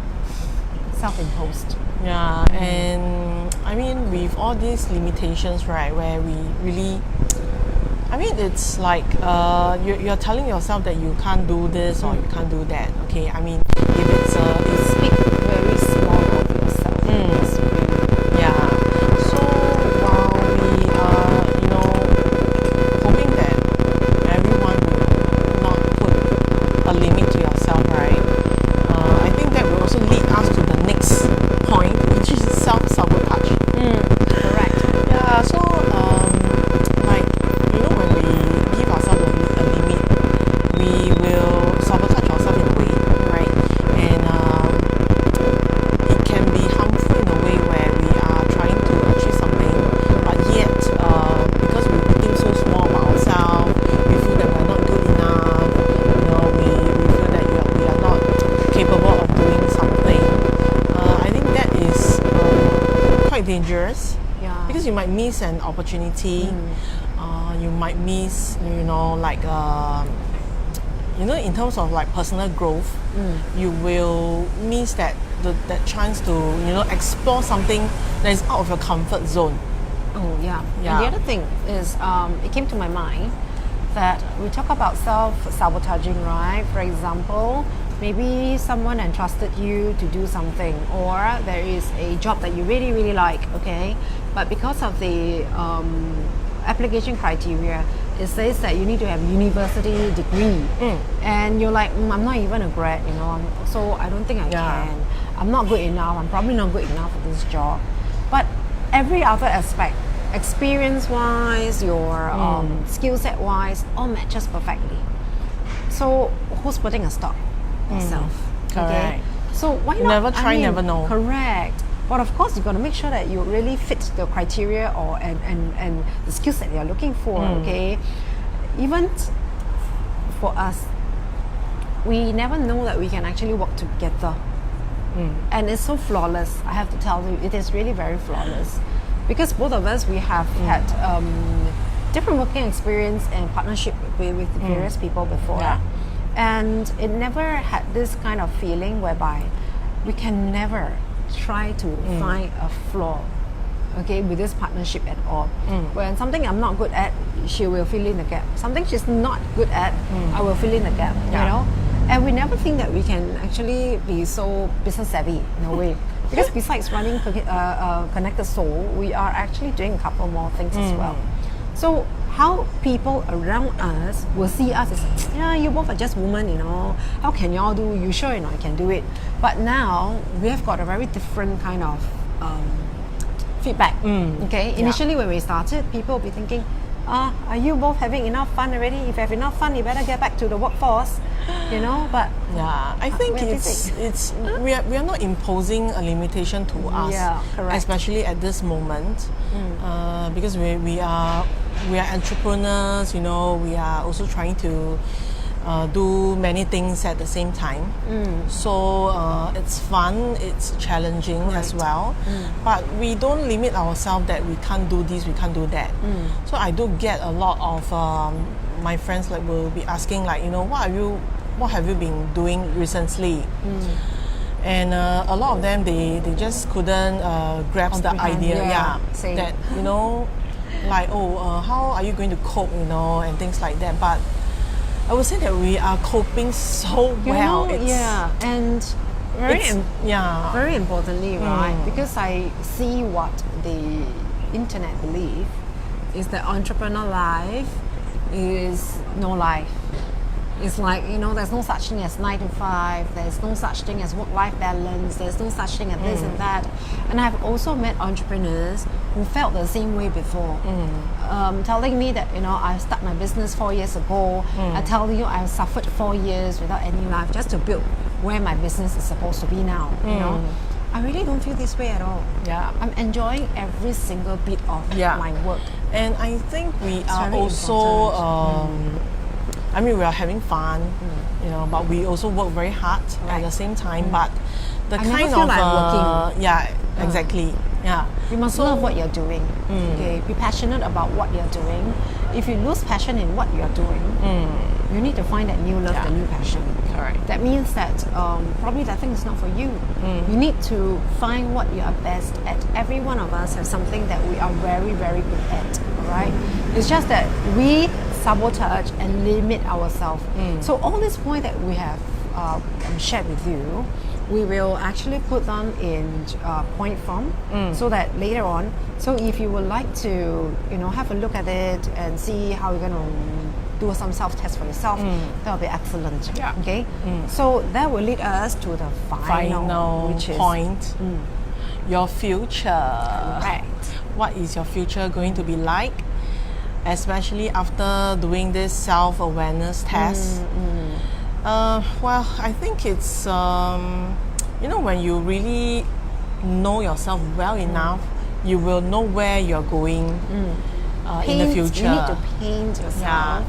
Self-imposed. Yeah, and I mean, with all these limitations, right, where we really, I mean, it's like you're telling yourself that you can't do this or you can't do that. Okay, I mean, if it's You speak very small of yourself. yeah. So while we are, you know, hoping that everyone will not put a limit to yourself, right? I think that will also lead us to the next point, which is self-sabotage. Correct. Yeah, so like, you know, when we give ourselves a limit, we will sabotage ourselves in a way, right? And it can be harmful in a way where we are trying to achieve something, but yet because we think so small about ourselves, we feel that we're not good enough, you know, we feel that we are not capable of doing something. I think that is quite dangerous. Yeah. Because you might miss an opportunity, you might miss, you know, like, you know, in terms of like personal growth, you will miss that chance to, you know, explore something that is out of your comfort zone. Oh, yeah. Yeah. And the other thing is, it came to my mind that we talk about self-sabotaging, right? For example, maybe someone entrusted you to do something, or there is a job that you really, really like, okay? But because of the application criteria, it says that you need to have university degree. And you're like, I'm not even a grad, you know, so I don't think I can. I'm not good enough. I'm probably not good enough for this job. But every other aspect, experience-wise, your skill set-wise, all matches perfectly. So who's putting a stop? Yourself. Okay. So why not? Never try, never know. Correct. But of course, you've got to make sure that you really fit the criteria or and the skill set you're looking for. Okay, even for us, we never know that we can actually work together, and it's so flawless. I have to tell you, it is really very flawless, because both of us, we have had different working experience and partnership with various people before, and it never had this kind of feeling whereby we can never try to find a flaw, okay, with this partnership at all. When something I'm not good at, she will fill in the gap. Something she's not good at, I will fill in the gap. You know, and we never think that we can actually be so business savvy in a way. Because besides running Connected Soul, we are actually doing a couple more things as well. So how people around us will see us as, yeah, you both are just women, you know, how can y'all do, you sure you know you can do it? But now we have got a very different kind of feedback. Okay, initially when we started, people will be thinking, are you both having enough fun already? If you have enough fun, you better get back to the workforce, you know. But I think we are not imposing a limitation to us, correct. especially at this moment, because we are entrepreneurs. You know, we are also trying to do many things at the same time. So it's fun, it's challenging as well. But we don't limit ourselves that we can't do this, we can't do that. So I do get a lot of my friends like will be asking like, you know, what have you been doing recently? And a lot of them they just couldn't grasp the idea, that, you know, like, how are you going to cope, you know, and things like that. But I would say that we are coping so well. And very importantly, right? Because I see what the internet believe is that entrepreneur life is no life. It's like, you know, there's no such thing as 9 to 5, there's no such thing as work-life balance, there's no such thing as this and that. And I've also met entrepreneurs who felt the same way before, telling me that, you know, I started my business 4 years ago. I tell you, I suffered 4 years without any life just to build where my business is supposed to be now, you know. I really don't feel this way at all. I'm enjoying every single bit of my work. And I think we are also I mean, we are having fun, you know, but we also work very hard at the same time. But the I kind never feel of like working. Exactly. You must love what you're doing. Okay, be passionate about what you're doing. If you lose passion in what you're doing, you need to find that new love, the new passion. Correct. That means that probably that thing is not for you. You need to find what you are best at. Every one of us has something that we are very, very good at. Right? It's just that we sabotage and limit ourselves. So all this point that we have shared with you, we will actually put them in point form, so that later on, so if you would like to, you know, have a look at it and see how you're going to do some self-test for yourself, that will be excellent. Okay, so that will lead us to the final which point, is your future. Correct. What is your future going to be like, especially after doing this self-awareness test? Well, I think it's, you know, when you really know yourself well enough, you will know where you're going in the future. You need to paint yourself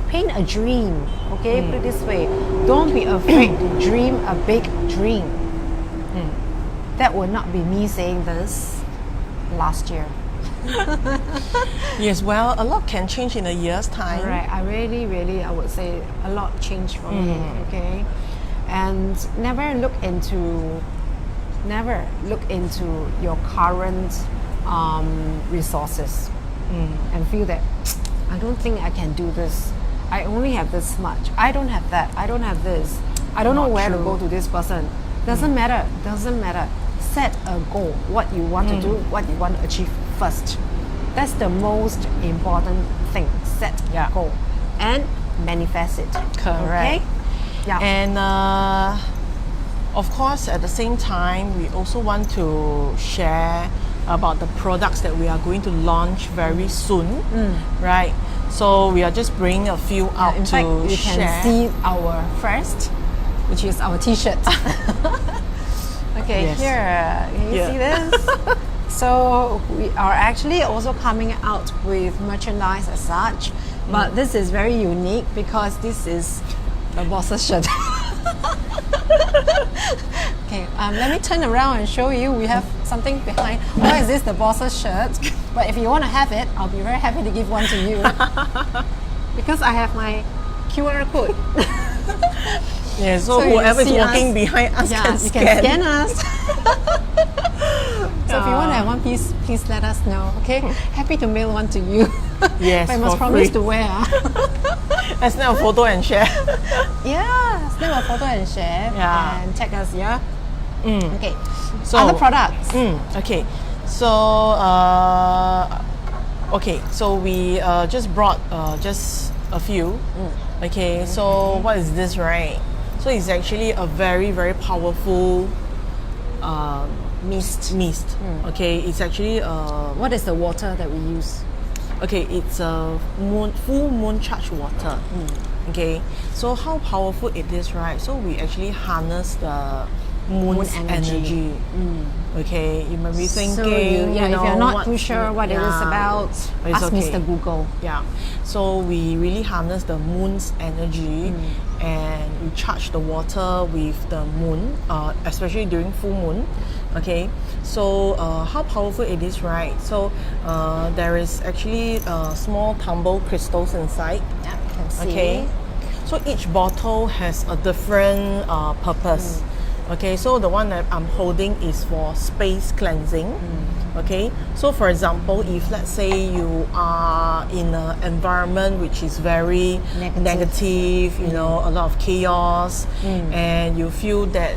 paint a dream, okay? Put it this way, don't be afraid to dream a big dream. That would not be me saying this last year. Yes, well, a lot can change in a year's time. Right, I really, I would say a lot changed for me, okay? And never look into your current resources and feel that, I don't think I can do this. I only have this much. I don't have that. I don't have this. I don't know where to go to this person. Doesn't matter. Set a goal, what you want to do, what you want to achieve first. That's the most important thing. Set a goal and manifest it. Correct. Okay? And of course, at the same time, we also want to share about the products that we are going to launch very soon, right? So we are just bringing a few out in to fact, you share. can see our first which is our t-shirt. Okay, Yes. here, can you see this? So we are actually also coming out with merchandise as such, but this is very unique because this is the boss's shirt. Okay, let me turn around and show you. We have something behind. Why is this the boss's shirt? But if you want to have it, I'll be very happy to give one to you. Because I have my QR code. Yeah, so you whoever is see walking us, behind us yeah, can you scan. can scan us. So if you want to have one piece, please let us know. Okay, happy to mail one to you. Yes, but you must for promise free. to wear. And snap a photo and share. Yeah, snap a photo and share. Yeah. And tag us. Yeah. Okay. So Other products. Okay, so we just brought just a few. Okay, so what is this, right? So it's actually a very, very powerful mist. Okay, it's actually What is the water that we use? okay, it's a full moon charged water. Okay, so how powerful it is, right? So we actually harness the moon's Moon energy. Okay, you might be thinking, So if you're not what- too sure what it is about, It's ask okay. Mr. Google. Yeah, so we really harness the moon's energy and we charge the water with the moon, especially during full moon. Okay, so how powerful it is, right? So there is actually small tumble crystals inside. Yeah, you can see. Okay, so each bottle has a different purpose. Okay, so the one that I'm holding is for space cleansing. Okay, so for example, if let's say you are in an environment which is very negative, you know, a lot of chaos, and you feel that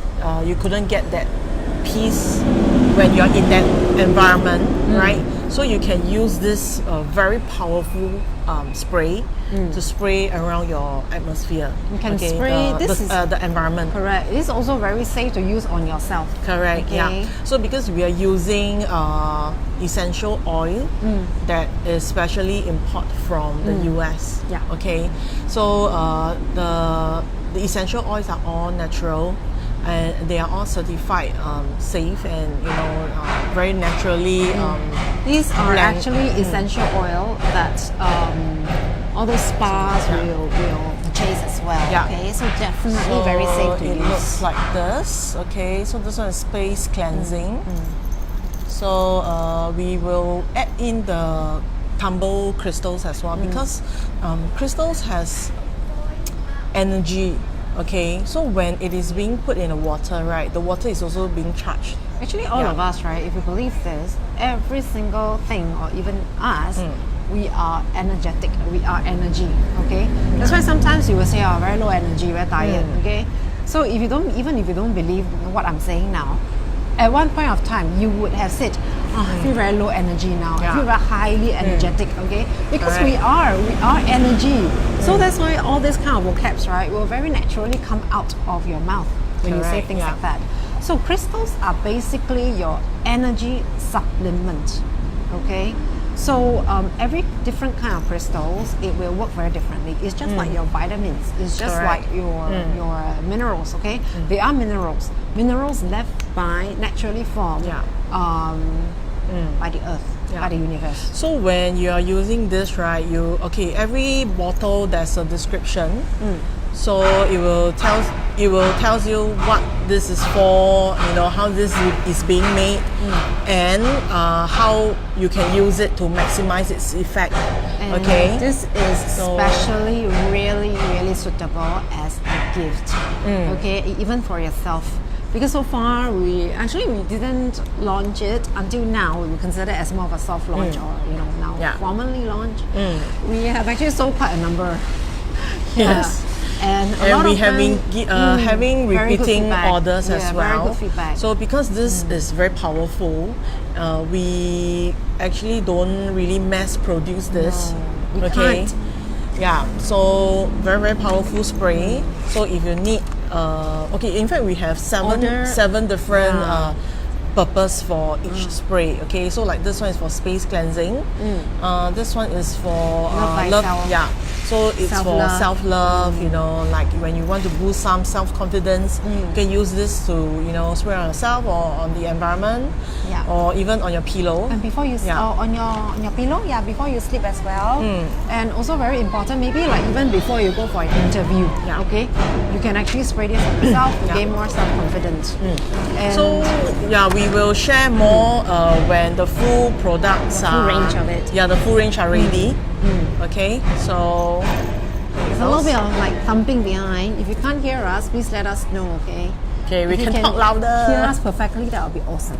you couldn't get that peace when you're in that environment, right? So you can use this very powerful spray to spray around your atmosphere. You can spray- the environment. Correct. It is also very safe to use on yourself. Correct. Okay. Yeah. So because we are using essential oil that is specially import from the US. Yeah. Okay. So the essential oils are all natural, and they are all certified safe and very naturally. These are blend. actually essential oil that all those spas will purchase as well. Yeah. Okay, so definitely very safe to it use. looks like this. Okay, so this one is space cleansing. So we will add in the tumble crystals as well because crystals has energy. Okay, so when it is being put in the water, right, the water is also being charged. Actually, all of us, right, if you believe this, every single thing, or even us, we are energetic, we are energy, okay? That's why sometimes you will say, oh, very low energy, very tired, okay? So if you don't believe what I'm saying now, at one point of time, you would have said, oh, I feel very low energy now. I feel very highly energetic, okay? Because we are energy. So that's why all this kind of vocabs, right, will very naturally come out of your mouth when you say Correct, things yeah. like that. So crystals are basically your energy supplement, okay? So every different kind of crystals, it will work very differently. It's just like your vitamins. It's just Correct. like your minerals, okay? They are minerals. Minerals left by naturally formed by the earth, by the universe. So when you are using this, right, every bottle there's a description. So it will tells you what this is for, how this is being made, and how you can use it to maximize its effect. And okay. this is especially really, really suitable as a gift. Okay, even for yourself. Because so far we didn't launch it until now. We consider it as more of a soft launch or now formally launch. We have actually sold quite a number. Yes. And a lot we of have them, been having very good repeating feedback. orders as well. Very good feedback. So because this is very powerful, we actually don't really mass produce this. we can't. Yeah. So very, very powerful spray. So if you need in fact we have seven different purpose for each spray. Okay, so like this one is for space cleansing. This one is for Love love. thyself. Yeah. So it's Self-love. for self-love, you know, like when you want to boost some self-confidence, you can use this to, you know, spray on yourself or on the environment, Yeah. or even on your pillow. And before you on your pillow, before you sleep as well. And also very important, maybe like even before you go for an interview, okay, you can actually spray this on yourself to gain more self-confidence. And So we will share more when the full products full range of it. Yeah, the full range are ready. Okay, so there's a little bit of like thumping behind. If you can't hear us, please let us know, okay? okay, we If you can talk louder. Hear us perfectly, that would be awesome.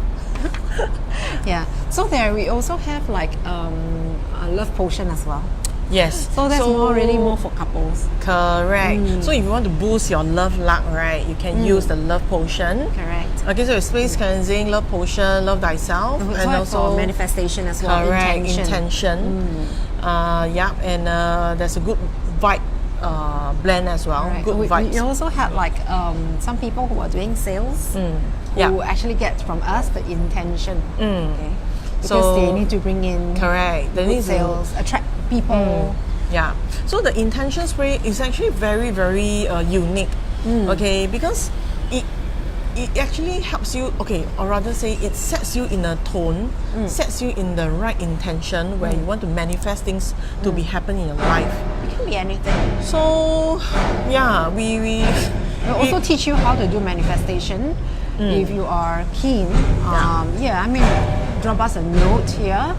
Yeah. So there we also have like a love potion as well. Yes. So that's really more for couples. Correct. So if you want to boost your love luck, right, you can use the love potion. Correct. Okay, so it's space cleansing, love potion, love thyself, So and it's also for manifestation as well. correct intention. And there's a good vibe blend as well. Right. Good vibes. We also had like some people who are doing sales who actually get from us the intention. Okay. Because So- they need to bring in Correct. They good need to- sales, attract people. Yeah. So the intention spray is actually very, very unique. Okay, because it actually helps you. Okay, or rather say it sets you in a tone, sets you in the right intention where you want to manifest things to be happen in your life. It can be anything. So yeah, we We'll also teach you how to do manifestation if you are keen. I mean, drop us a note here.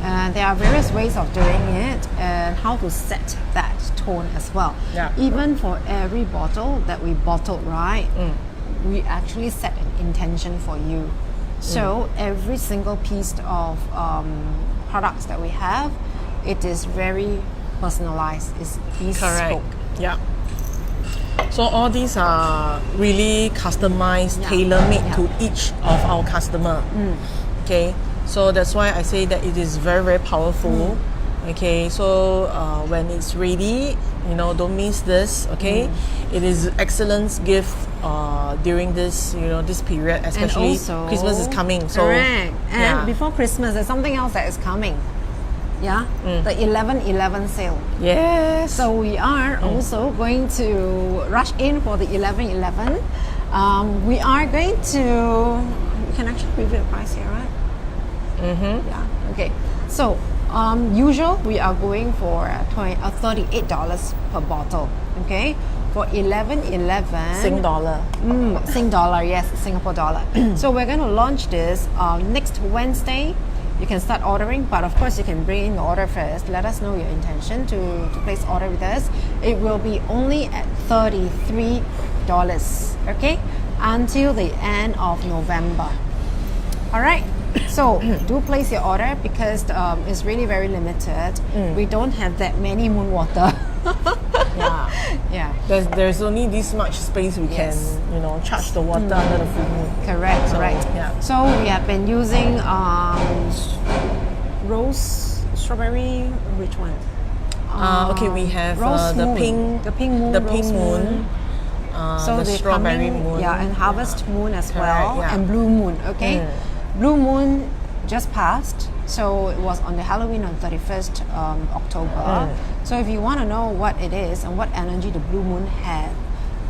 And there are various ways of doing it and how to set that tone as well. Yeah. Even for every bottle that we bottled, right? We actually set an intention for you. So every single piece of products that we have, it is very personalized. It's bespoke. correct. Yeah. So all these are really customized, tailor-made to each of our customer. Okay, so that's why I say that it is very, very powerful. Okay, so when it's ready, you know, don't miss this. Okay, it is excellent gift during this, you know, this period, especially and also, Christmas is coming. So correct. And yeah. before Christmas, there's something else that is coming. Yeah, the 11/11 sale. Yes. So we are also going to rush in for the 11/11. We are going to. You can actually review the price here, right? Yeah. Okay. So usual we are going for $38 per bottle. Okay. For 11/11. Sing dollar. Sing dollar, yes, Singapore dollar. So we're going to launch this next Wednesday. You can start ordering, but of course you can bring in your order first. Let us know your intention to place order with us. It will be only at $33, okay, until the end of November. All right. So do place your order because it's really very limited. We don't have that many moon water. Yeah. There's only this much space we can, you know, charge the water under the full moon. Correct, correct. yeah. So we have been using rose, strawberry, which one? Okay, we have Rose the moon. pink, the pink moon, the rose pink moon, So the they're strawberry coming, moon, and harvest moon as well, yeah. and blue moon. Okay, blue moon just passed, so it was on the Halloween on 31st October. So if you want to know what it is and what energy the blue moon had,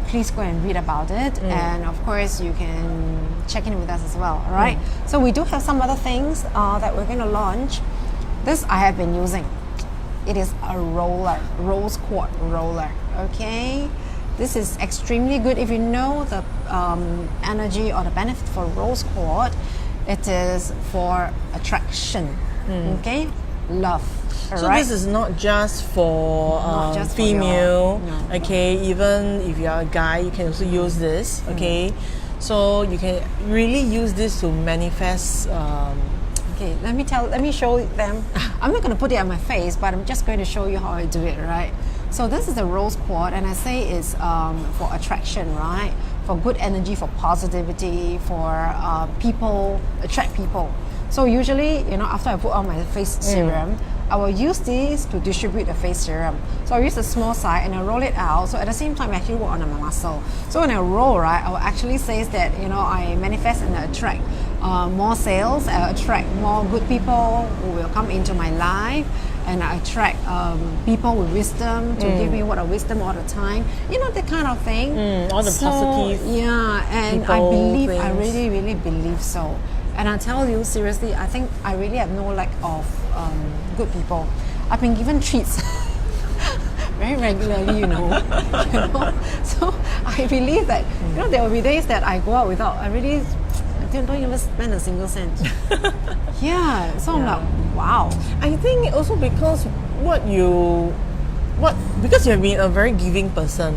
please go and read about it, and of course you can check in with us as well. All right. So we do have some other things that we're going to launch. This I have been using. It is a roller, rose quartz roller. Okay. This is extremely good. If you know the energy or the benefit for rose quartz, it is for attraction. Okay, love. So Alright? this is not just for Not just for female. no. Okay, even if you are a guy, you can also use this. Okay, so you can really use this to manifest. Okay, let me show them. I'm not going to put it on my face, but I'm just going to show you how I do it, right? So this is the rose quartz, and I say it's for attraction, right? For good energy, for positivity, for people, attract people. So usually, you know, after I put on my face serum, I will use this to distribute the face serum. So I use a small side and I roll it out. So at the same time, I actually work on my muscle. So when I roll, right, I will actually say that, you know, I manifest and I attract more sales, attract more good people who will come into my life, and I attract people with wisdom to give me word of wisdom all the time. You know, that kind of thing. All the positive. Yeah, and I people, believe, I things. really, really believe so. And I tell you seriously, I think I really have no lack of good people. I've been given treats very regularly, you know. You know. So I believe that there will be days that I go out without. I don't even spend a single cent. Yeah. So I'm like, wow. I think also because because you have been a very giving person.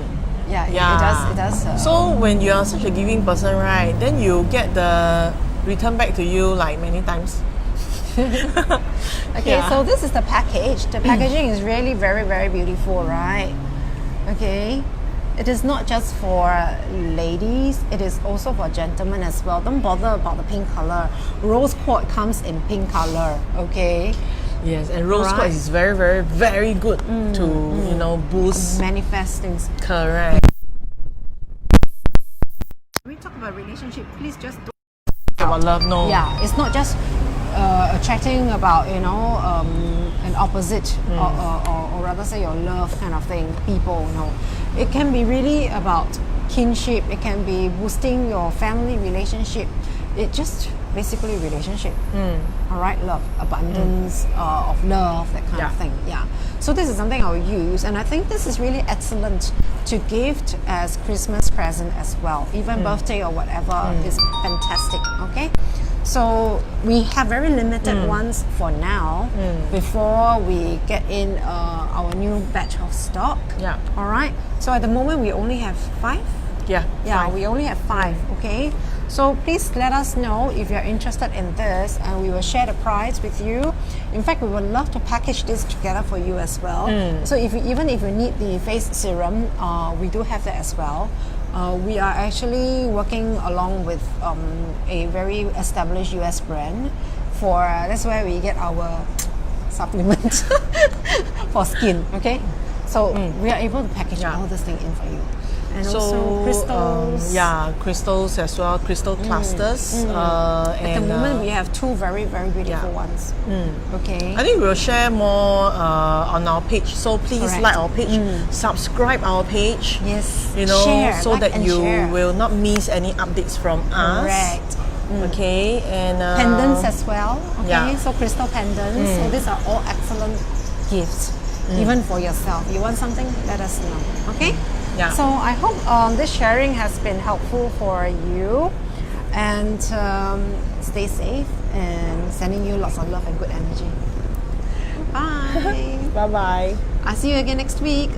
Yeah. It does. So when you are such a giving person, right, then you get the return back to you like many times. Okay, so this is the package. The packaging is really very, very beautiful, right? Okay. It is not just for ladies, it is also for gentlemen as well. Don't bother about the pink color. Rose quartz comes in pink color, okay? Yes, and rose quartz is very, very, very good to boost Manifest things. Correct. When we talk about relationship, please just don't About love, no. Yeah, it's not just attracting about an opposite or rather say your love kind of thing. People, no, it can be really about kinship. It can be boosting your family relationship. It just basically relationship. All right, love, abundance of love, that kind of thing. Yeah. So this is something I will use, and I think this is really excellent to gift as Christmas present as well. Even birthday or whatever is fantastic. Okay. So we have very limited ones for now before we get in our new batch of stock. Yeah. All right. So at the moment we only have 5. Yeah. Yeah, fine. we only have 5. Okay. So please let us know if you're interested in this, and we will share the price with you. In fact, we would love to package this together for you as well. So even if you need the face serum, we do have that as well. We are actually working along with a very established US brand that's where we get our supplement for skin, okay? So we are able to package all this thing in for you. And also crystals. Crystals as well, crystal clusters. At the moment, we have 2 very, very beautiful ones. Okay. I think we'll share more on our page. So please like our page, subscribe our page. Yes. Share, so like that and you share. will not miss any updates from us. Correct. Okay, and Pendants as well. Okay, Yeah. so crystal pendants. So these are all excellent gifts, even for yourself. You want something? Let us know. Okay. Yeah. So I hope this sharing has been helpful for you, and stay safe, and sending you lots of love and good energy. Bye. Bye bye. I'll see you again next week.